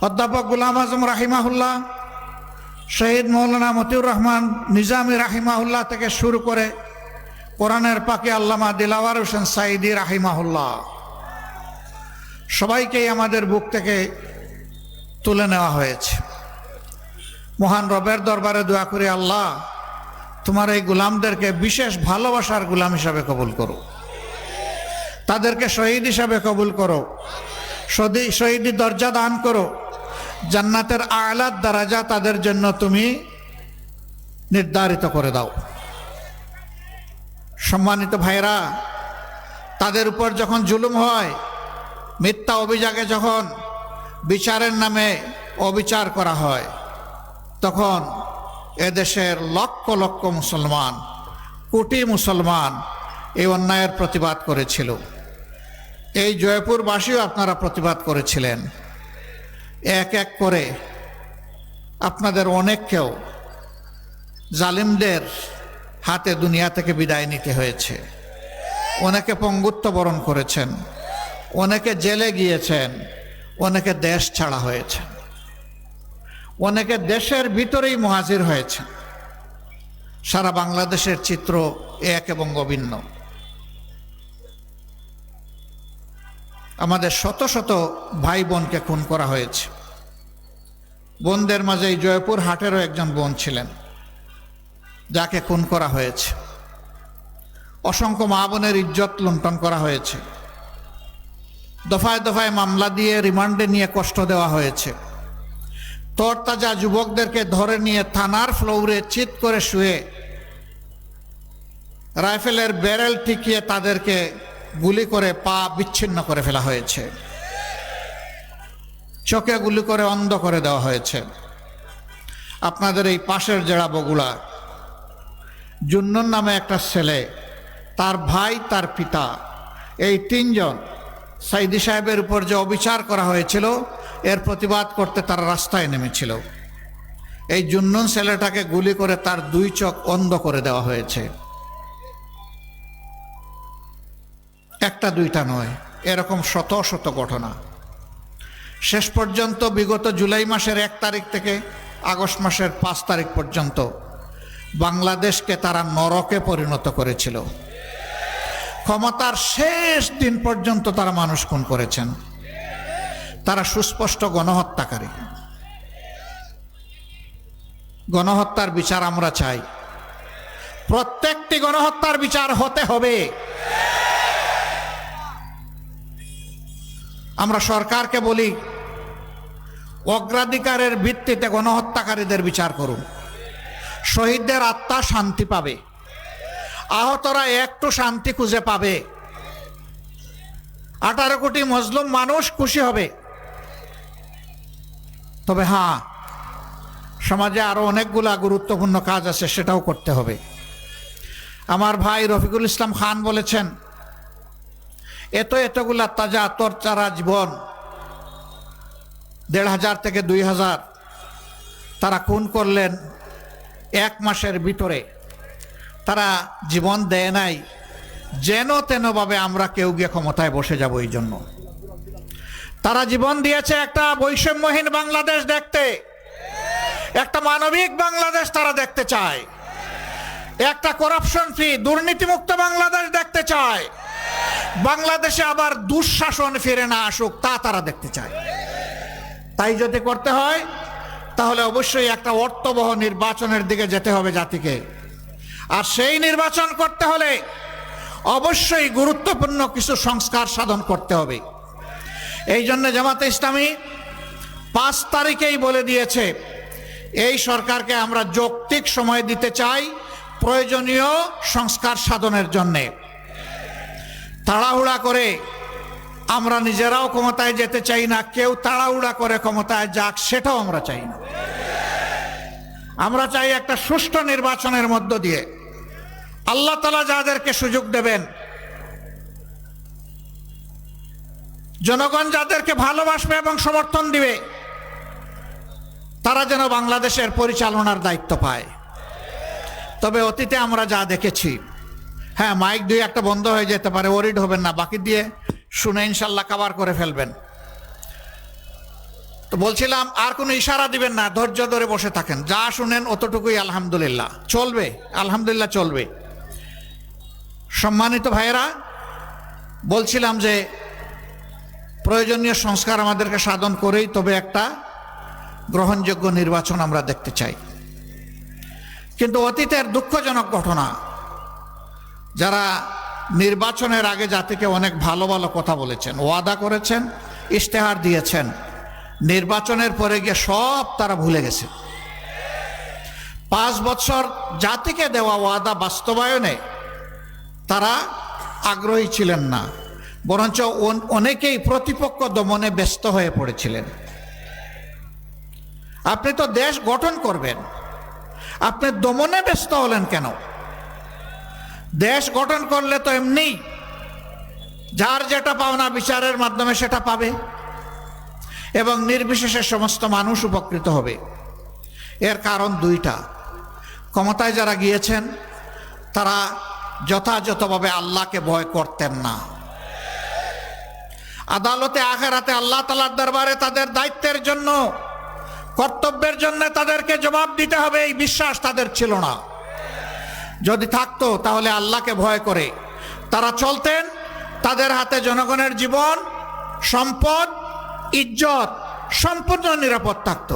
S4: অধ্যাপক গোলাম আজম রাহিমাহুল্লাহ, শহীদ মৌলানা মতিউর রহমান নিজামী রাহিমাহুল্লাহ থেকে শুরু করে কোরআনের পাকে আল্লামা দিলাওয়ার হোসেন সাঈদী রাহিমাহুল্লাহ, সবাইকেই আমাদের বুক থেকে তুলে নেওয়া হয়েছে। মহান রবের দরবারে দোয়া করি, আল্লাহ তোমার এই গোলামদেরকে বিশেষ ভালোবাসার গোলাম হিসাবে কবুল করো, তাদেরকে শহীদ হিসাবে কবুল করো, শহীদি দরজা দান করো, জান্নাতের আলার দরজা তাদের জন্য তুমি নির্ধারিত করে দাও। সম্মানিত ভাইরা, তাদের উপর যখন জুলুম হয়, মিথ্যা অভিযোগে যখন বিচারের নামে অবিচার করা হয়, তখন এদেশের লক্ষ লক্ষ মুসলমান, কোটি মুসলমান এই অন্যায়ের প্রতিবাদ করেছিল। এই জয়পুরবাসীও আপনারা প্রতিবাদ করেছিলেন। এক এক করে আপনাদের অনেককেও জালিমদের হাতে দুনিয়া থেকে বিদায় নিতে হয়েছে। অনেকে পঙ্গুত্ব বরণ করেছেন, অনেকে জেলে গিয়েছেন, অনেকে দেশ ছাড়া হয়েছে, অনেকে দেশের ভিতরেই মুহাজির হয়েছে। সারা বাংলাদেশের চিত্র এক এবং অভিন্ন। আমাদের শত শত ভাই বোনকে খুন করা হয়েছে। বোনদের মাঝে এই জয়পুর হাটেরও একজন বোন ছিলেন, যাকে খুন করা হয়েছে। অসংখ্য মা বোনের ইজ্জত লুণ্ঠন করা হয়েছে। দফায় দফায় মামলা দিয়ে রিমান্ডে নিয়ে কষ্ট দেওয়া হয়েছে। তরতাজা যুবকদেরকে ধরে নিয়ে থানার ফ্লোরে চিৎ করে শুয়ে রাইফেলের ব্যারেল টিকিয়ে তাদেরকে গুলি করে পা বিচ্ছিন্ন করে ফেলা হয়েছে। চোখে গুলি করে অন্ধ করে দেওয়া হয়েছে। আপনাদের এই পাশের জেলা বগুড়া, জুন্নন নামে একটা ছেলে, তার ভাই, তার পিতা, এই 3 জন সাইদি সাহেবের উপর যে অবিচার করা হয়েছিল, এর প্রতিবাদ করতে তারা রাস্তায় নেমেছিল। এই জুন্নন ছেলেটাকে গুলি করে তার 2 চোখ অন্ধ করে দেওয়া হয়েছে। একটা দুইটা নয়, এরকম শত শত ঘটনা। শেষ পর্যন্ত বিগত জুলাই মাসের 1 তারিখ থেকে আগস্ট মাসের 5 তারিখ পর্যন্ত বাংলাদেশকে তারা নরকে পরিণত করেছিল। ক্ষমতার শেষ দিন পর্যন্ত তারা মানুষ খুন করেছেন। তারা সুস্পষ্ট গণহত্যাকারী। গণহত্যার বিচার আমরা চাই। প্রত্যেকটি গণহত্যার বিচার হতে হবে। আমরা সরকারকে বলি, অগ্রাধিকারের ভিত্তিতে গণহত্যাকারীদের বিচার করুন। শহীদদের আত্মা শান্তি পাবে, আহতরা একটু শান্তি খুঁজে পাবে, 18 কোটি মজলুম মানুষ খুশি হবে। তবে হ্যাঁ, সমাজে আরো অনেকগুলা গুরুত্বপূর্ণ কাজ আছে, সেটাও করতে হবে। আমার ভাই রফিকুল ইসলাম খান বলেছেন, এতগুলা তাজা তরচারা জীবন, 1500 থেকে 2000 তারা খুন করলেন 1 মাসের ভিতরে। তারা জীবন দেয় নাই যেন তেনভাবে আমরা কেউ গিয়ে ক্ষমতায় বসে যাব। এই জন্য তারা জীবন দিয়েছে একটা বৈষম্যহীন বাংলাদেশ দেখতে, একটা মানবিক বাংলাদেশ তারা দেখতে চায়, একটা করাপশন ফ্রি দুর্নীতিমুক্ত বাংলাদেশ দেখতে চায়। বাংলাদেশে আবার দুঃশাসন ফিরে না আসুক, তা তারা দেখতে চায়। তাই যদি করতে হয় তাহলে অবশ্যই একটা অর্থবহ নির্বাচনের দিকে যেতে হবে জাতিকে। আর সেই নির্বাচন করতে হলে অবশ্যই গুরুত্বপূর্ণ কিছু সংস্কার সাধন করতে হবে। এই জন্য জামাতে ইসলামী 5 তারিখেই বলে দিয়েছে, এই সরকারকে আমরা যৌক্তিক সময় দিতে চাই প্রয়োজনীয় সংস্কার সাধনের জন্যে। তাড়াহুড়া করে আমরা নিজেরাও ক্ষমতায় যেতে চাই না, কেউ তাড়াহুড়া করে ক্ষমতায় যাক সেটাও আমরা চাই না। আমরা চাই একটা সুষ্ঠু নির্বাচনের মধ্য দিয়ে আল্লাহ তাআলা যাদেরকে সুযোগ দেবেন, জনগণ যাদেরকে ভালোবাসবে এবং সমর্থন দিবে, তারা যেন বাংলাদেশের পরিচালনার দায়িত্ব পায়। তবে অতীতে আমরা যা দেখেছি, হ্যাঁ মাইক 2-1টা বন্ধ হয়ে যেতে পারে, ওরিড হবেন না, বাকি দিয়ে শুনে ইনশাল্লাহ কভার করে ফেলবেন। তো বলছিলাম আর কোনো ইশারা দিবেন না, ধৈর্য ধরে বসে থাকেন, যা শুনেন অতটুকুই আলহামদুলিল্লাহ চলবে, আলহামদুলিল্লাহ চলবে। সম্মানিত ভাইয়েরা, বলছিলাম যে প্রয়োজনীয় সংস্কার আমাদেরকে সাধন করেই তবে একটা গ্রহণযোগ্য নির্বাচন আমরা দেখতে চাই। কিন্তু অতীতের দুঃখজনক ঘটনা, যারা নির্বাচনের আগে জাতিকে অনেক ভালো ভালো কথা বলেছেন, ওয়াদা করেছেন, ইশতেহার দিয়েছেন, নির্বাচনের পরে গিয়ে সব তারা ভুলে গেছে। 5 বছর জাতিকে দেওয়া ওয়াদা বাস্তবায়নে তারা আগ্রহী ছিলেন না, বরঞ্চ অনেকেই প্রতিপক্ষ দমনে ব্যস্ত হয়ে পড়েছিলেন। আপনি তো দেশ গঠন করবেন, আপনি দমনে ব্যস্ত হলেন কেন? দেশ গঠন করলে তো এমনি যার যেটা পাওনা বিচারের মাধ্যমে সেটা পাবে এবং নির্বিশেষে সমস্ত মানুষ উপকৃত হবে। এর কারণ 2টা। ক্ষমতায় যারা গিয়েছেন তারা যথাযথভাবে আল্লাহকে ভয় করতেন না। আদালতে আখিরাতে আল্লাহ তাআলার দরবারে তাদের দায়িত্বের জন্য, কর্তব্যের জন্য তাদেরকে জবাব দিতে হবে, এই বিশ্বাস তাদের ছিল না। যদি থাকতো তাহলে আল্লাহকে ভয় করে তারা চলতেন, তাদের হাতে জনগণের জীবন, সম্পদ, ইজ্জত সম্পূর্ণ নিরাপদ থাকত।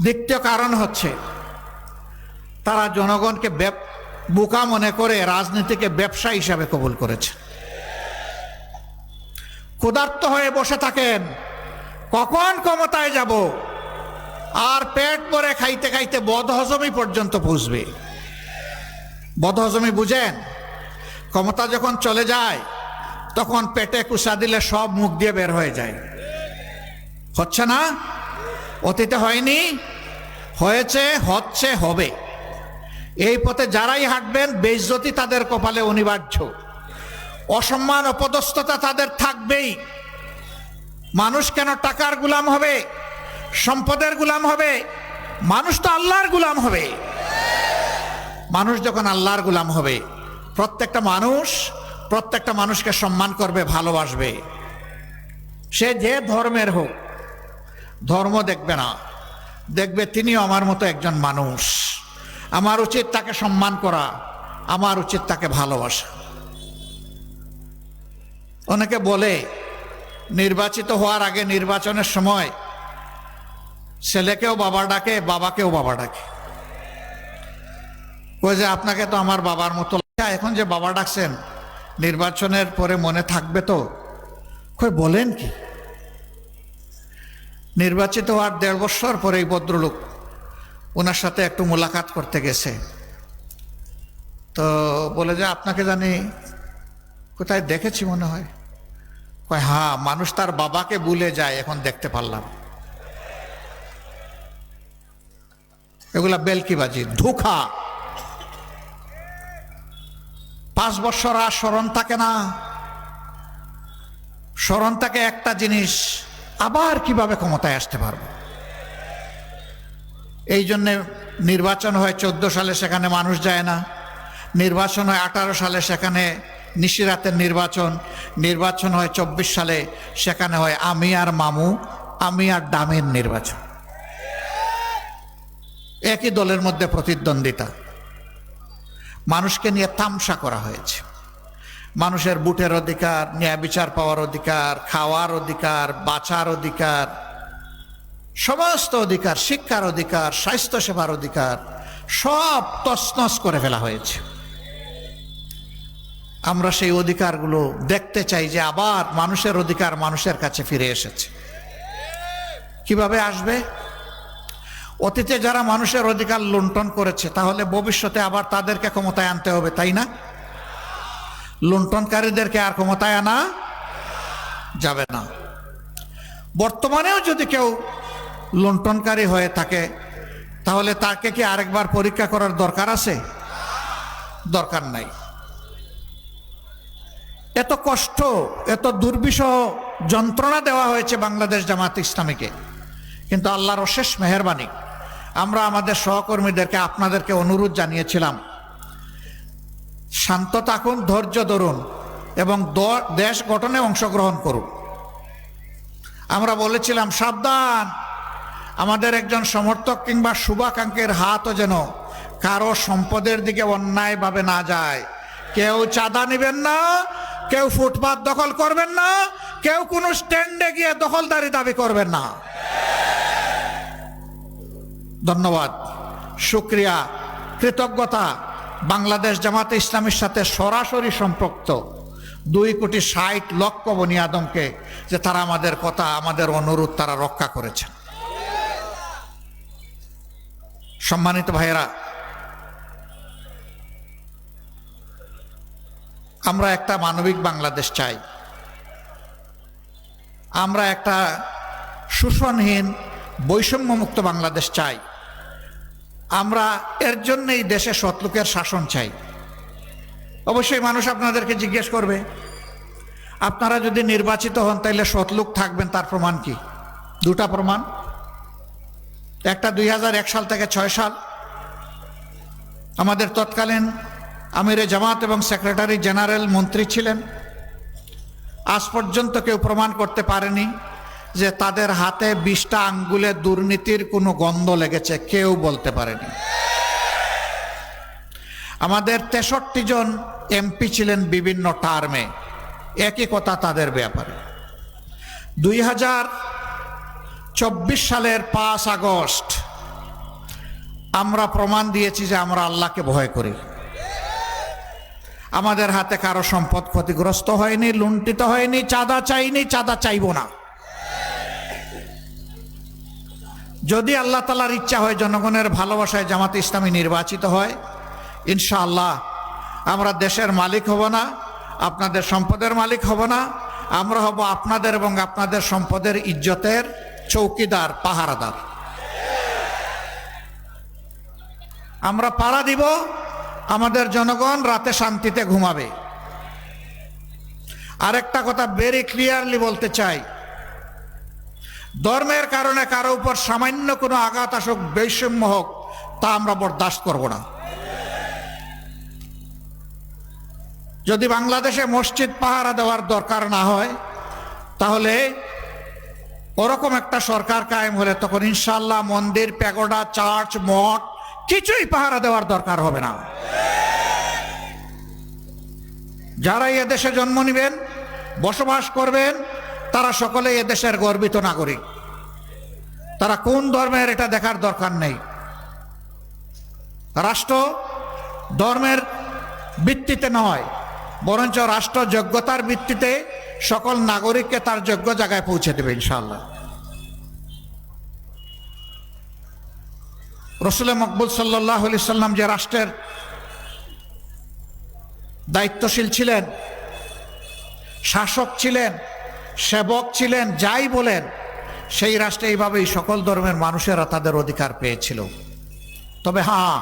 S4: দ্বিতীয় কারণ হচ্ছে তারা জনগণকে বোকা মনে করে রাজনীতিকে ব্যবসা হিসাবে কবুল করেছে। ক্ষুধার্ত হয়ে বসে থাকেন, কখন ক্ষমতায় যাব, আর পেট ভরে খাইতে খাইতে বদহজমি পর্যন্ত বুঝবে। বদহজমি বুঝেন? ক্ষমতা যখন চলে যায় তখন পেটে কুসা দিলে সব মুখ দিয়ে বের হয়ে যায়। হচ্ছে না? অতীতে হয়নি? হয়েছে, হচ্ছে, হবে। এই পথে যারাই হাঁটবেন বেইজ্জতি তাদের কপালে অনিবার্য, অসম্মান অপদস্থতা তাদের থাকবেই। মানুষ কেন টাকার গোলাম হবে, সম্পদের গোলাম হবে? মানুষ তো আল্লাহর গোলাম হবে। মানুষ যখন আল্লাহর গোলাম হবে, প্রত্যেকটা মানুষ প্রত্যেকটা মানুষকে সম্মান করবে, ভালোবাসবে। সে যে ধর্মের হোক, ধর্ম দেখবে না, দেখবে তিনিও আমার মতো একজন মানুষ, আমার উচিত তাকে সম্মান করা, আমার উচিত তাকে ভালোবাসা। অনেকে বলে নির্বাচিত হওয়ার আগে, নির্বাচনের সময় ছেলেকেও বাবা ডাকে, বাবাকেও বাবা ডাকে। ওই যে আপনাকে তো আমার বাবার মতো লাগে, এখন যে বাবা ডাকছেন নির্বাচনের পরে মনে থাকবে তো? কই বলেন কি? নির্বাচিত হওয়ার 1.5 বছর পরে এই ভদ্রলোক ওনার সাথে একটু মোলাকাত করতে গেছে, তো বলে যে আপনাকে জানি কোথায় দেখেছি মনে হয়। কয় হ্যাঁ, মানুষ তার বাবাকে ভুলে যায়, এখন দেখতে পারলাম। এগুলা বেলকিবাজি, ধোঁকা। 5 বছর আর স্মরণ থাকে না। স্মরণ থাকে একটা জিনিস, আবার কিভাবে ক্ষমতায় আসতে পারবো। এই জন্যে নির্বাচন হয় 14 সালে, সেখানে মানুষ যায় না। নির্বাচন হয় 18 সালে, সেখানে নিশিরাতের নির্বাচন। নির্বাচন হয় 24 সালে, সেখানে হয় আমি আর মামু, আমি আর ডামের নির্বাচন। একই দলের মধ্যে প্রতিদ্বন্দ্বিতা। মানুষকে নিয়ে তামসা করা হয়েছে। মানুষের ভোটের অধিকার, ন্যায় বিচার পাওয়ার অধিকার, খাওয়ার অধিকার, বাঁচার অধিকার, সমস্ত অধিকার, শিক্ষার অধিকার, স্বাস্থ্যসেবার অধিকার সব তছনছ করে ফেলা হয়েছে। আমরা সেই অধিকারগুলো দেখতে চাই যে আবার মানুষের অধিকার মানুষের কাছে ফিরে এসেছে। কিভাবে আসবে? অতীতে যারা মানুষের অধিকার লুণ্ঠন করেছে, তাহলে ভবিষ্যতে আবার তাদেরকে ক্ষমতায় আনতে হবে, তাই না? লুণ্ঠনকারীদেরকে আর ক্ষমতায় আনা যাবে না। বর্তমানেও যদি কেউ লুণ্ঠনকারী হয়ে থাকে, তাহলে তাকে কি আরেকবার পরীক্ষা করার দরকার আছে? দরকার নাই। এত কষ্ট, এত দুর্বিষহ যন্ত্রণা দেওয়া হয়েছে বাংলাদেশ জামাত ইসলামীকে, কিন্তু আল্লাহর অশেষ মেহেরবানি, আমরা আমাদের সহকর্মীদেরকে, আপনাদেরকে অনুরোধ জানিয়েছিলাম, শান্ত থাকুন, ধৈর্য ধরুন এবং দেশ গঠনে অংশগ্রহণ করুন। আমরা বলেছিলাম সাবধান, আমাদের একজন সমর্থক কিংবা শুভাকাঙ্ক্ষীর হাতও যেন কারো সম্পদের দিকে অন্যায়ভাবে না যায়। কেউ চাঁদা নেবেন না, কেউ ফুটপাত দখল করবেন না, কেউ কোনো স্ট্যান্ডে গিয়ে দখলদারি দাবি করবেন না। ধন্যবাদ, শুকরিয়া, কৃতজ্ঞতা বাংলাদেশ জামাতে ইসলামীর সাথে সরাসরি সম্পৃক্ত 2,60,00,000 বনি আদমকে, যে তারা আমাদের কথা, আমাদের অনুরোধ তারা রক্ষা করেছেন। সম্মানিত ভাইয়েরা, আমরা একটা মানবিক বাংলাদেশ চাই। আমরা একটা শোষণহীন, বৈষম্যমুক্ত বাংলাদেশ চাই। আমরা এর জন্যই দেশে সৎলোকের শাসন চাই। অবশ্যই মানুষ আপনাদেরকে জিজ্ঞেস করবে, আপনারা যদি নির্বাচিত হন তাহলে সৎলোক থাকবেন, তার প্রমাণ কি? 2টা প্রমাণ। একটা 2001 সাল থেকে 6 সাল আমাদের তৎকালীন আমিরে জামাত এবং সেক্রেটারি জেনারেল মন্ত্রী ছিলেন। আজ পর্যন্ত কেউ প্রমাণ করতে পারেনি যে তাদের হাতে 20টা আঙ্গুলে দুর্নীতির কোনো গন্ধ লেগেছে, কেউ বলতে পারেনি। আমাদের 63 জন এমপি ছিলেন বিভিন্ন টার্মে, একই কথা তাদের ব্যাপারে। 2024 সালের 5 আগস্ট আমরা প্রমাণ দিয়েছি যে আমরা আল্লাহকে ভয় করি। আমাদের হাতে কারো সম্পদ ক্ষতিগ্রস্ত হয়নি, লুণ্ঠিত হয়নি, চাঁদা চাইনি, চাঁদা চাইব না। যদি আল্লাহ তাআলার ইচ্ছা হয়, জনগণের ভালোবাসায় জামাতে ইসলামী নির্বাচিত হয়, ইনশাআল্লাহ আমরা দেশের মালিক হব না, আপনাদের সম্পদের মালিক হব না, আমরা হব আপনাদের এবং আপনাদের সম্পদের ইজ্জতের চৌকিদার, পাহারাদার। আমরা পাহারা দিব, আমাদের জনগণ রাতে শান্তিতে ঘুমাবে। আরেকটা কথা ভেরি ক্লিয়ারলি বলতে চাই, ধর্মের কারণে কারো উপর সামান্য কোনো আঘাত আসুক, বৈষম্য হোক, তা আমরা বরদাস্ত করব না। যদি বাংলাদেশে মসজিদ পাহারা দেওয়ার দরকার না হয়, তাহলে ওরকম একটা সরকার কায়েম হলে তখন ইনশাআল্লাহ মন্দির, প্যাগোডা, চার্চ, মঠ কিছুই পাহারা দেওয়ার দরকার হবে না। যারা এদেশে জন্ম নেবেন, বসবাস করবেন, তারা সকলে এদেশের গর্বিত নাগরিক। তারা কোন ধর্মের এটা দেখার দরকার নেই। রাষ্ট্র ধর্মের ভিত্তিতে নয়, বরঞ্চ রাষ্ট্র যোগ্যতার ভিত্তিতে সকল নাগরিককে তার যোগ্য জায়গায় পৌঁছে দেবে ইনশাআল্লাহ। রসুল মকবুল সাল্লাল্লাহু আলাইহি সাল্লাম যে রাষ্ট্রের দায়িত্বশীল ছিলেন, শাসক ছিলেন, সেবক ছিলেন, যাই বলেন, সেই রাষ্ট্রে এইভাবেই সকল ধর্মের মানুষেরা তাদের অধিকার পেয়েছিল। তবে হ্যাঁ,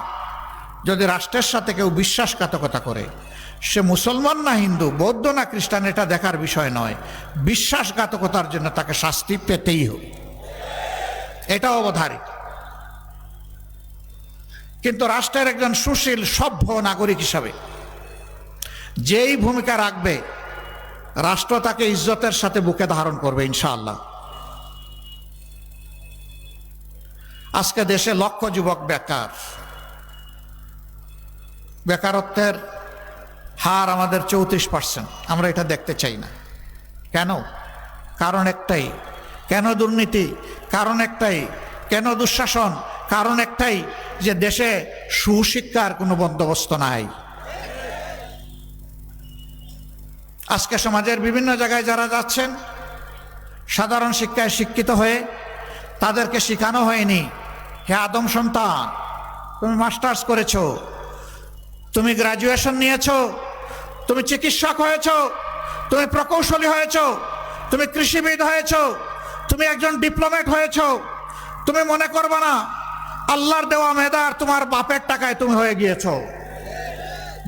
S4: যদি রাষ্ট্রের সাথে কেউ বিশ্বাসঘাতকতা করে, সে মুসলমান না হিন্দু, বৌদ্ধ না খ্রিস্টান, এটা দেখার বিষয় নয়। বিশ্বাসঘাতকতার জন্য তাকে শাস্তি পেতেই হবে, এটা অবধারিত। কিন্তু রাষ্ট্রের একজন সুশীল সভ্য নাগরিক হিসাবে যেই ভূমিকা রাখবে, রাষ্ট্র তাকে ইজ্জতের সাথে বুকে ধারণ করবে ইনশাআল্লাহ। আজকে দেশে লক্ষ যুবক বেকার। বেকারত্বের হার আমাদের 34%। আমরা এটা দেখতে চাই না। কেন? কারণ একটাই। কেন দুর্নীতি? কারণ একটাই। কেন দুঃশাসন? কারণ একটাই, যে দেশে সুশিক্ষার কোনো বন্দোবস্ত নাই। আজকে সমাজের বিভিন্ন জায়গায় যারা যাচ্ছেন, সাধারণ শিক্ষায় শিক্ষিত হয়ে তাদেরকে শেখানো হয়নি, হে আদম সন্তান, তুমি মাস্টার্স করেছো, তুমি গ্রাজুয়েশন নিয়েছো, তুমি চিকিৎসক হয়েছো, তুমি প্রকৌশলী হয়েছো, তুমি কৃষিবিদ হয়েছো, তুমি একজন ডিপ্লোমেট হয়েছো। তুমি মনে করবে না আল্লাহর দেওয়া মেধার তোমার বাপের টাকায় তুমি হয়ে গিয়েছো,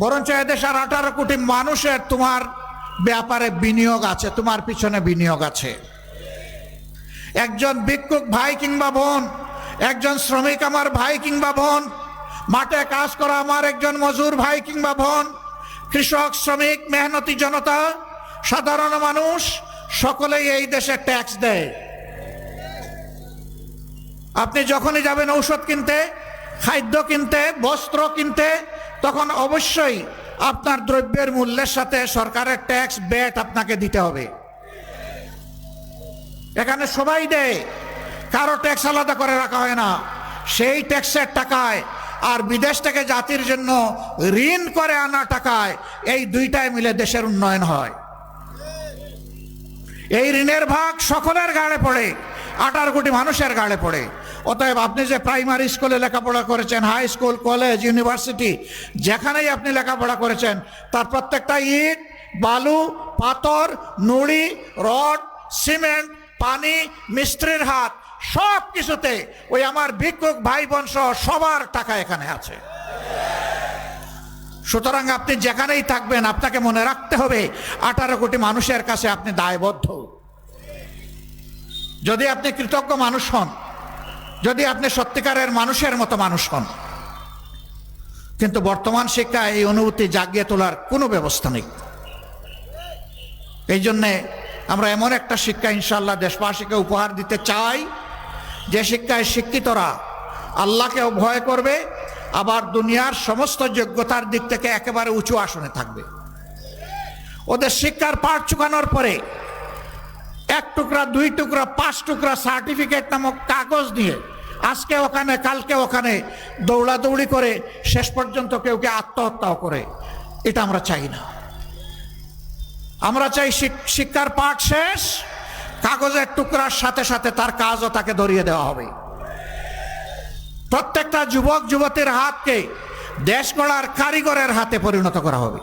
S4: বরঞ্চ এদেশের 18 কোটি মানুষের তোমার ব্যাপারে বিনিয়োগ আছে, তোমার পিছনে বিনিয়োগ আছে। একজন ভিক্ষুক ভাই কিংবা বোন, একজন শ্রমিক আমার ভাই কিংবা বোন, মাঠে কাজ করা আমার একজন মজুর ভাই কিংবা বোন, কৃষক, শ্রমিক, মেহনতি জনতা, সাধারণ মানুষ, সকলেই এই দেশে ট্যাক্স দেয়। আপনি যখনই যাবেন ঔষধ কিনতে, খাদ্য কিনতে, বস্ত্র কিনতে, তখন অবশ্যই আপনার দ্রব্যের মূল্যের সাথে সরকারের ট্যাক্স, ব্যাট আপনাকে দিতে হবে। এখানে সবাই দেয়, কারো ট্যাক্স আলাদা করে রাখা হয় না। সেই ট্যাক্সের টাকায় আর বিদেশ থেকে জাতির জন্য ঋণ করে আনা টাকায়, এই দুইটাই মিলে দেশের উন্নয়ন হয়। এই ঋণের ভাগ সকলের গাড়ে পড়ে, 18 কোটি মানুষের গাড়ে পড়ে। অতএব আপনি যে প্রাইমারি স্কুলে লেখাপড়া করেছেন, হাই স্কুল, কলেজ, ইউনিভার্সিটি, যেখানেই আপনি লেখাপড়া করেছেন, তার প্রত্যেকটা ইট, বালু, পাথর, নুড়ি, রড, সিমেন্ট, পানি, মিস্ত্রির হাত, সব কিছুতে ওই আমার ভিক্ষুক ভাই বোন সহ সবার টাকা এখানে আছে। সুতরাং আপনি যেখানেই থাকবেন, আপনাকে মনে রাখতে হবে 18 কোটি মানুষের কাছে আপনি দায়বদ্ধ। যদি আপনি কৃতজ্ঞ মানুষ হন, যদি আপনি সত্যিকারের মানুষের মতো মানুষ হন। কিন্তু বর্তমান শিক্ষায় এই অনুভূতি জাগিয়ে তোলার কোনো ব্যবস্থা নেই। এই জন্যে আমরা এমন একটা শিক্ষা ইনশাআল্লাহ দেশবাসীকে উপহার দিতে চাই, যে শিক্ষায় শিক্ষিতরা আল্লাহকেও ভয় করবে, আবার দুনিয়ার সমস্ত যোগ্যতার দিক থেকে একেবারে উঁচু আসনে থাকবে। ওদের শিক্ষার পাঠ চুকানোর পরে 1 টুকরা, 2 টুকরা, 5 টুকরা সার্টিফিকেট নামক কাগজ দিয়ে আজকে ওখানে, কালকে ওখানে দৌড়াদৌড়ি করে শেষ পর্যন্ত কেউ আত্মহত্যাও করে। এটা আমরা চাই না। আমরা চাই শিক্ষার পাঠ শেষ, কাগজের টুকরার সাথে সাথে তার কাজও তাকে ধরিয়ে দেওয়া হবে। প্রত্যেকটা যুবক যুবতীর হাতকে দেশ গড়ার কারিগরের হাতে পরিণত করা হবে।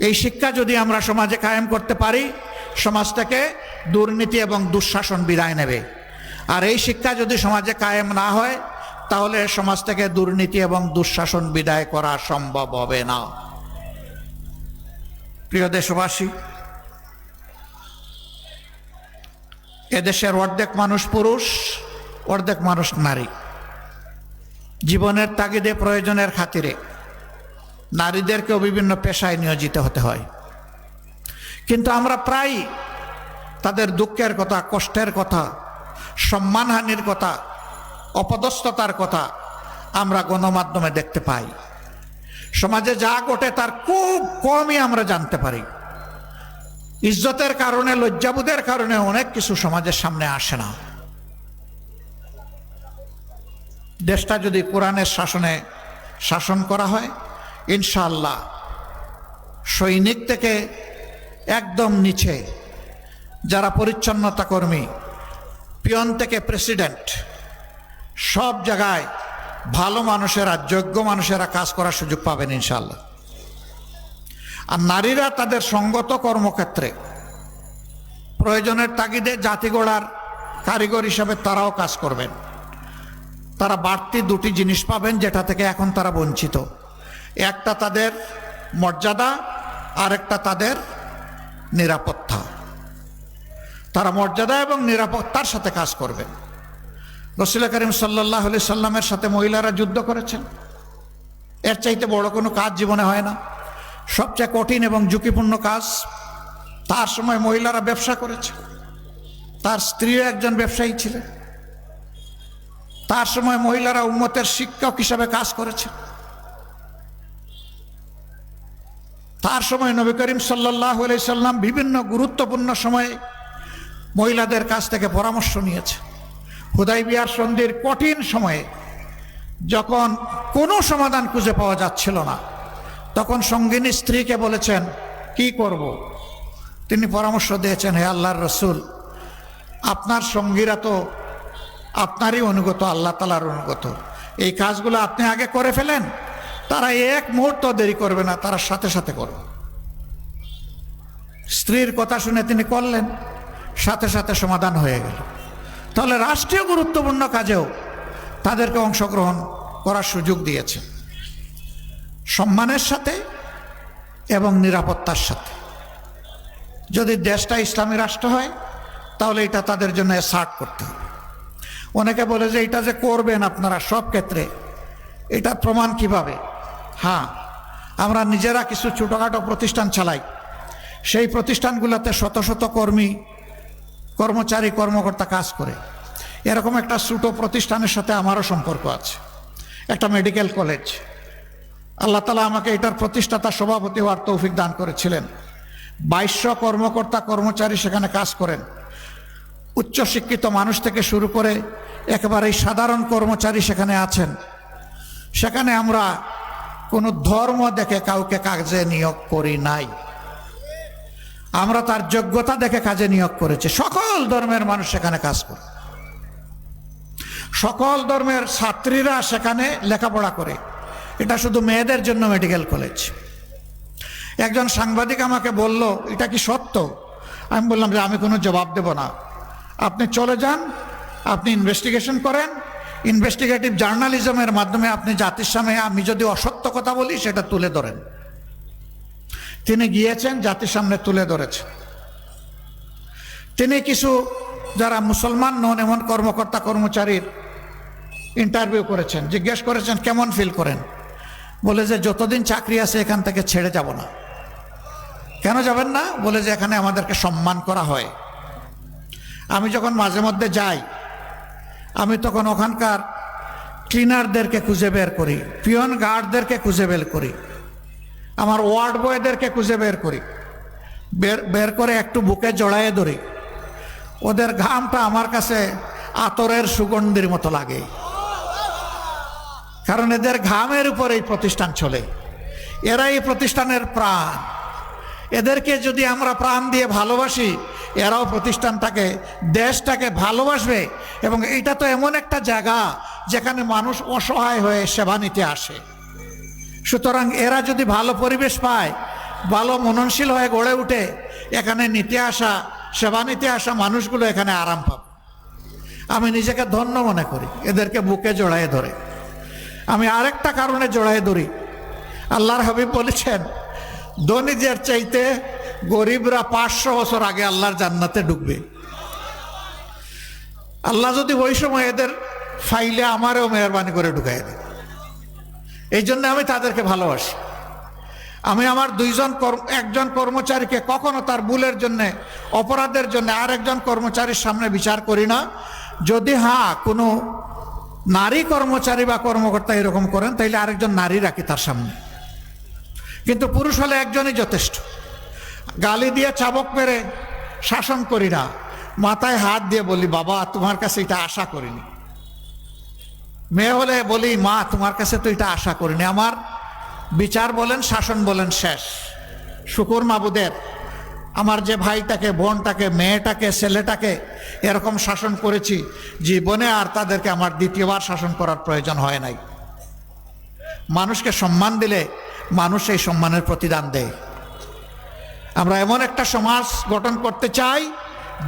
S4: এই শিক্ষা যদি আমরা সমাজে কায়েম করতে পারি, সমাজ থেকে দুর্নীতি এবং দুঃশাসন বিদায় নেবে। আর এই শিক্ষা যদি সমাজে কায়েম না হয়, তাহলে সমাজ থেকে দুর্নীতি এবং দুঃশাসন বিদায় করা সম্ভব হবে না। প্রিয় দেশবাসী, এদেশের অর্ধেক মানুষ পুরুষ, অর্ধেক মানুষ নারী। জীবনের তাগিদে, প্রয়োজনের খাতিরে নারীদেরকেও বিভিন্ন পেশায় নিয়োজিত হতে হয়। কিন্তু আমরা প্রায় তাদের দুঃখের কথা, কষ্টের কথা, সম্মানহানির কথা, অপদস্থতার কথা আমরা গণমাধ্যমে দেখতে পাই। সমাজে যা ঘটে তার খুব কমই আমরা জানতে পারি। ইজ্জতের কারণে, লজ্জাবোধের কারণে অনেক কিছু সমাজের সামনে আসে না। দেশটা যদি কোরআনের শাসনে শাসন করা হয়, ইনশাআল্লাহ সৈনিক থেকে একদম নিচে যারা পরিচ্ছন্নতা কর্মী, পিয়ন থেকে প্রেসিডেন্ট, সব জায়গায় ভালো মানুষেরা, যোগ্য মানুষেরা কাজ করার সুযোগ পাবেন ইনশাআল্লাহ। আর নারীরা তাদের সঙ্গত কর্মক্ষেত্রে প্রয়োজনের তাগিদে জাতি গড়ার কারিগর হিসাবে তারাও কাজ করবেন। তারা বাড়তি দুটি জিনিস পাবেন যেটা থেকে এখন তারা বঞ্চিত। একটা তাদের মর্যাদা, আরেকটা তাদের নিরাপত্তা। তারা মর্যাদা এবং নিরাপত্তার সাথে কাজ করবেন। রাসূল করিম সাল্লাল্লাহু আলাইহি সাল্লামের সাথে মহিলারা যুদ্ধ করেছেন। এর চাইতে বড় কোনো কাজ জীবনে হয় না। সবচেয়ে কঠিন এবং ঝুঁকিপূর্ণ কাজ। তার সময় মহিলারা ব্যবসা করেছে, তার স্ত্রীও একজন ব্যবসায়ী ছিলেন। তার সময় মহিলারা উম্মতের শিক্ষক হিসাবে কাজ করেছে। তার সময় নবী করিম সাল্লাল্লাহু আলাইহি সাল্লাম বিভিন্ন গুরুত্বপূর্ণ সময়ে মহিলাদের কাছ থেকে পরামর্শ নিয়েছে। হুদাইবিয়ার সন্ধির কঠিন সময়ে যখন কোনো সমাধান খুঁজে পাওয়া যাচ্ছিল না, তখন সঙ্গিনী স্ত্রীকে বলেছেন কি করব। তিনি পরামর্শ দিয়েছেন, হে আল্লাহর রসুল, আপনার সঙ্গীরা তো আপনারই অনুগত, আল্লাহ তাআলার অনুগত। এই কাজগুলো আপনি আগে করে ফেলেন, তারা এক মুহূর্ত দেরি করবে না, তারা সাথে সাথে করবে। স্ত্রীর কথা শুনে তিনি করলেন, সাথে সাথে সমাধান হয়ে গেল। তাহলে রাষ্ট্রীয় গুরুত্বপূর্ণ কাজেও তাদেরকে অংশগ্রহণ করার সুযোগ দিয়েছে, সম্মানের সাথে এবং নিরাপত্তার সাথে। যদি দেশটা ইসলামী রাষ্ট্র হয় তাহলে এটা তাদের জন্য এসার্ট করতে হবে। অনেকে বলে যে এটা যে করবেন আপনারা সব ক্ষেত্রে, এটা প্রমাণ কিভাবে? হ্যাঁ, আমরা নিজেরা কিছু ছোটোখাটো প্রতিষ্ঠান চালাই। সেই প্রতিষ্ঠানগুলোতে শত শত কর্মচারী, কর্মকর্তা কাজ করে। এরকম একটা ছোটো প্রতিষ্ঠানের সাথে আমারও সম্পর্ক আছে, একটা মেডিকেল কলেজ। আল্লাহ তাআলা আমাকে এটার প্রতিষ্ঠাতা সভাপতি হওয়ার তৌফিক দান করেছিলেন। 2200 কর্মকর্তা, কর্মচারী সেখানে কাজ করেন। উচ্চশিক্ষিত মানুষ থেকে শুরু করে একেবারেই সাধারণ কর্মচারী সেখানে আছেন। সেখানে আমরা কোনো ধর্ম দেখে কাউকে কাজে নিয়োগ করি নাই, আমরা তার যোগ্যতা দেখে কাজে নিয়োগ করেছি। সকল ধর্মের মানুষ সেখানে কাজ করে, সকল ধর্মের ছাত্রীরা সেখানে লেখাপড়া করে। এটা শুধু মেয়েদের জন্য মেডিকেল কলেজ। একজন সাংবাদিক আমাকে বলল, এটা কি সত্য? আমি বললাম যে আমি কোনো জবাব দেব না, আপনি চলে যান, আপনি ইনভেস্টিগেশন করেন। ইনভেস্টিগেটিভ জার্নালিজমের মাধ্যমে আপনি জাতির সামনে আমি যদি অসত্য কথা বলি সেটা তুলে ধরেন। তিনি গিয়েছেন, জাতির সামনে তুলে ধরেছেন। তিনি কিছু যারা মুসলমান নন এমন কর্মকর্তা, কর্মচারীর ইন্টারভিউ করেছেন, জিজ্ঞেস করেছেন কেমন ফিল করেন। বলে যে যতদিন চাকরি আছে এখান থেকে ছেড়ে যাব না। কেন যাবেন না? বলে যে এখানে আমাদেরকে সম্মান করা হয়। আমি যখন মাঝে মধ্যে যাই, আমি তখন ওখানকার ক্লিনারদেরকে খুঁজে বের করি, পিয়ন গার্ডদেরকে খুঁজে বের করি, আমার ওয়ার্ড বয়দেরকে খুঁজে বের করি। বের করে একটু বুকে জড়াইয়ে ধরি। ওদের ঘামটা আমার কাছে আতরের সুগন্ধির মতো লাগে, কারণ এদের ঘামের উপর এই প্রতিষ্ঠান চলে। এরা এই প্রতিষ্ঠানের প্রাণ। এদেরকে যদি আমরা প্রাণ দিয়ে ভালোবাসি, এরাও প্রতিষ্ঠানটাকে, দেশটাকে ভালোবাসবে। এবং এটা তো এমন একটা জায়গা যেখানে মানুষ অসহায় হয়ে সেবা নিতে আসে। সুতরাং এরা যদি ভালো পরিবেশ পায়, ভালো মননশীল হয়ে গড়ে উঠে, এখানে নিতে আসা, সেবা নিতে আসা মানুষগুলো এখানে আরাম পাবে। আমি নিজেকে ধন্য মনে করি এদেরকে বুকে জড়ায়ে ধরে। আমি আরেকটা কারণে জড়ায়ে ধরি। আল্লাহর হাবিব বলেছেন, ধনীদের চাইতে গরিবরা 500 বছর আগে আল্লাহর জান্নাতে ঢুকবে। আল্লাহ যদি ওই সময় এদের ফাইলে আমারও মেহরবানি করে ঢুকাই দেয়। এই জন্য আমি তাদেরকে ভালোবাসি। আমি আমার একজন কর্মচারীকে কখনো তার ভুলের জন্যে, অপরাধের জন্য আরেকজন কর্মচারীর সামনে বিচার করি না। যদি কোনো নারী কর্মচারী বা কর্মকর্তা এরকম করেন তাইলে আরেকজন নারী রাখি তার সামনে, কিন্তু পুরুষ হলে একজনই যথেষ্ট। গালি দিয়ে চাবক মেরে শাসন করি না, মাথায় হাত দিয়ে বলি বাবা তোমার কাছে এটা আশা করিনি। মেয়ে হলে বলি মা তোমার কাছে তো এটা আশা করিনি। আমার বিচার বলেন শাসন বলেন শেষ। শুকুর মাবুদের, আমার যে ভাইটাকে, বোনটাকে, মেয়েটাকে, ছেলেটাকে এরকম শাসন করেছি, জীবনে আর তাদেরকে আমার দ্বিতীয়বার শাসন করার প্রয়োজন হয় নাই। মানুষকে সম্মান দিলে মানুষ এই সম্মানের প্রতিদান দেয়। আমরা এমন একটা সমাজ গঠন করতে চাই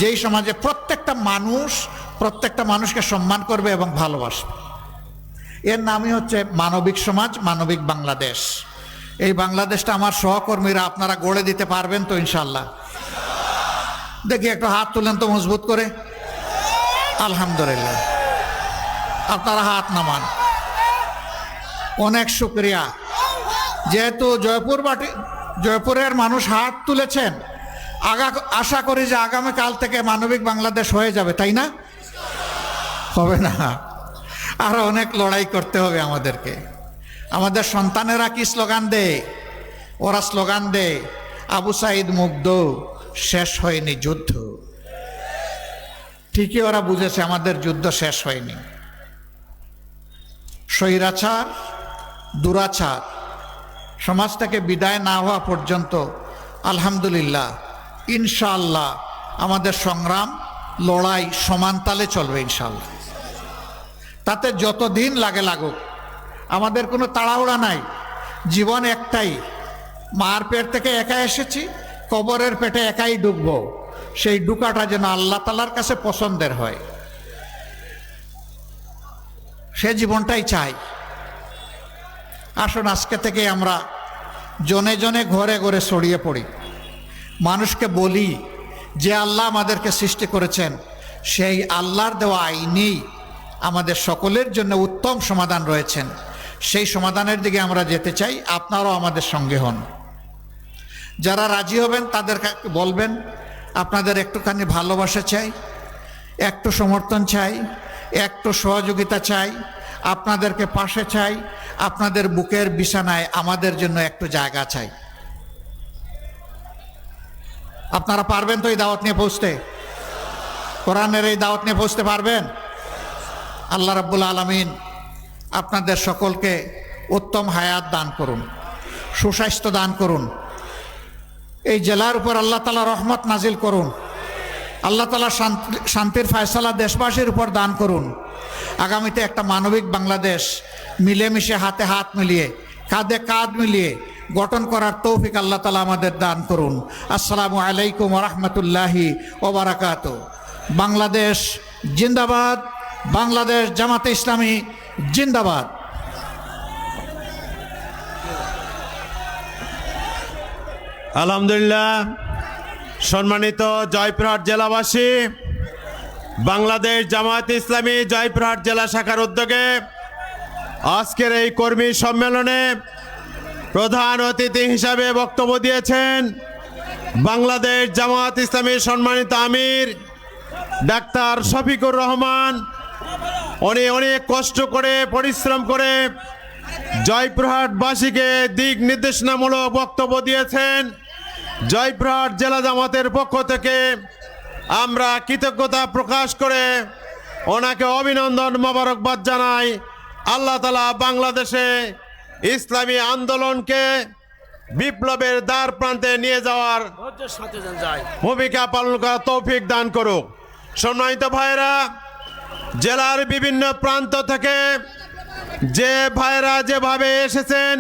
S4: যেই সমাজে প্রত্যেকটা মানুষকে সম্মান করবে এবং ভালোবাসবে। এর নামই হচ্ছে মানবিক সমাজ, মানবিক বাংলাদেশ। এই বাংলাদেশটা আমার সহকর্মীরা আপনারা গড়ে দিতে পারবেন তো ইনশাল্লাহ? দেখি একটু হাত তুলেন তো মজবুত করে। আলহামদুলিল্লাহ, আপনারা হাত নামান। অনেক শুক্রিয়া। যেহেতু জয়পুরের মানুষ হাত তুলেছেন, আশা করি যে আগামীকাল থেকে মানবিক বাংলাদেশ হয়ে যাবে, তাই না? হবে না, আরো অনেক লড়াই করতে হবে আমাদেরকে। আমাদের সন্তানেরা কি স্লোগান দেয়? ওরা স্লোগান দেয় আবু সাইদ মুগ্ধ, শেষ হয়নি যুদ্ধ। ঠিকই ওরা বুঝেছে আমাদের যুদ্ধ শেষ হয়নি। স্বৈরাচার, দুরাচার সমাজ থেকে বিদায় না হওয়া পর্যন্ত আলহামদুলিল্লাহ, ইনশাআল্লাহ আমাদের সংগ্রাম, লড়াই সমান তালে চলবে ইনশাআল্লাহ। তাতে যতদিন লাগে লাগুক, আমাদের কোনো তাড়াহুড়া নাই। জীবন একটাই, মার পেট থেকে একা এসেছি, কবরের পেটে একাই ঢুকবো। সেই ঢুকাটা যেন আল্লাহ তাআলার কাছে পছন্দের হয়, সে জীবনটাই চাই। আসুন আজকে থেকে আমরা জনে জনে, ঘরে ঘরে ছড়িয়ে পড়ি, মানুষকে বলি যে আল্লাহ আমাদেরকে সৃষ্টি করেছেন, সেই আল্লাহর দেওয়া আইনেই আমাদের সকলের জন্য উত্তম সমাধান রয়েছেন। সেই সমাধানের দিকে আমরা যেতে চাই। আপনারাও আমাদের সঙ্গে হন। যারা রাজি হবেন তাদেরকে বলবেন আপনাদের একটুখানি ভালোবাসা চাই, একটু সমর্থন চাই, একটু সহযোগিতা চাই, আপনাদেরকে পাশে চাই, আপনাদের বুকের বিছানায় আমাদের জন্য একটু জায়গা চাই। আপনারা পারবেন তো এই দাওয়াত নিয়ে পৌঁছতে? কোরআনের এই দাওয়াত নিয়ে পৌঁছতে পারবেন? আল্লাহ রাব্বুল আলামিন আপনাদের সকলকে উত্তম হায়াত দান করুন, সুস্বাস্থ্য দান করুন। এই জেলার উপর আল্লাহ তাআলা রহমত নাজিল করুন। আল্লাহ তাআলা শান্তির ফয়সালা দেশবাসীর উপর দান করুন। আগামীতে একটা মানবিক বাংলাদেশ মিলেমিশে, হাতে হাত মিলিয়ে, কাঁধে কাঁধ মিলিয়ে গঠন করার তৌফিক আল্লাহ তাআলা আমাদের দান করুন। আসসালামু আলাইকুম ওয়া রাহমাতুল্লাহি ওয়া বারাকাতুহু। বাংলাদেশ জিন্দাবাদ, বাংলাদেশ জামাতে ইসলামী জিন্দাবাদ।
S1: আলহামদুলিল্লাহ। সম্মানিত জয়পুরহাট জেলাবাসী, বাংলাদেশ জামায়াতে ইসলামী জয়পুরহাট জেলা শাখার উদ্যোগে আজকের এই কর্মী সম্মেলনে প্রধান অতিথি হিসাবে বক্তব্য দিয়েছেন বাংলাদেশ জামায়াত ইসলামীর সম্মানিত আমির ডাক্তার শফিকুর রহমান। উনি অনেক কষ্ট করে, পরিশ্রম করে জয়পুরহাটবাসীকে দিক নির্দেশনামূলক বক্তব্য দিয়েছেন। জয়পুরহাট জেলা জামাতের পক্ষ থেকে আমরা কৃতজ্ঞতা প্রকাশ করে ওনাকে অভিনন্দন, মোবারকবাদ জানাই। আল্লাহ তাআলা বাংলাদেশে ইসলামী আন্দোলনকে বিপ্লবের দ্বার প্রান্তে নিয়ে যাওয়ার ভূমিকা পালন করার তৌফিক দান করুক। সম্মানিত ভাইরা, জেলার বিভিন্ন প্রান্ত থেকে যে ভাইরা যেভাবে এসেছেন,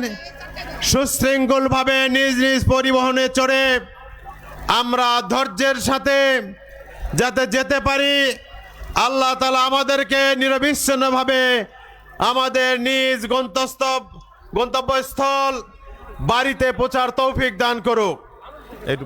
S1: সুশৃঙ্খলভাবে নিজ নিজ পরিবহনে চড়ে আমরা ধৈর্যের সাথে যাতে যেতে পারি, আল্লাহ তাআলা আমাদেরকে নিরবিচ্ছিন্নভাবে আমাদের নিজ গন্তব্যস্থল বাড়িতে পৌঁছার তৌফিক দান করুক। একটু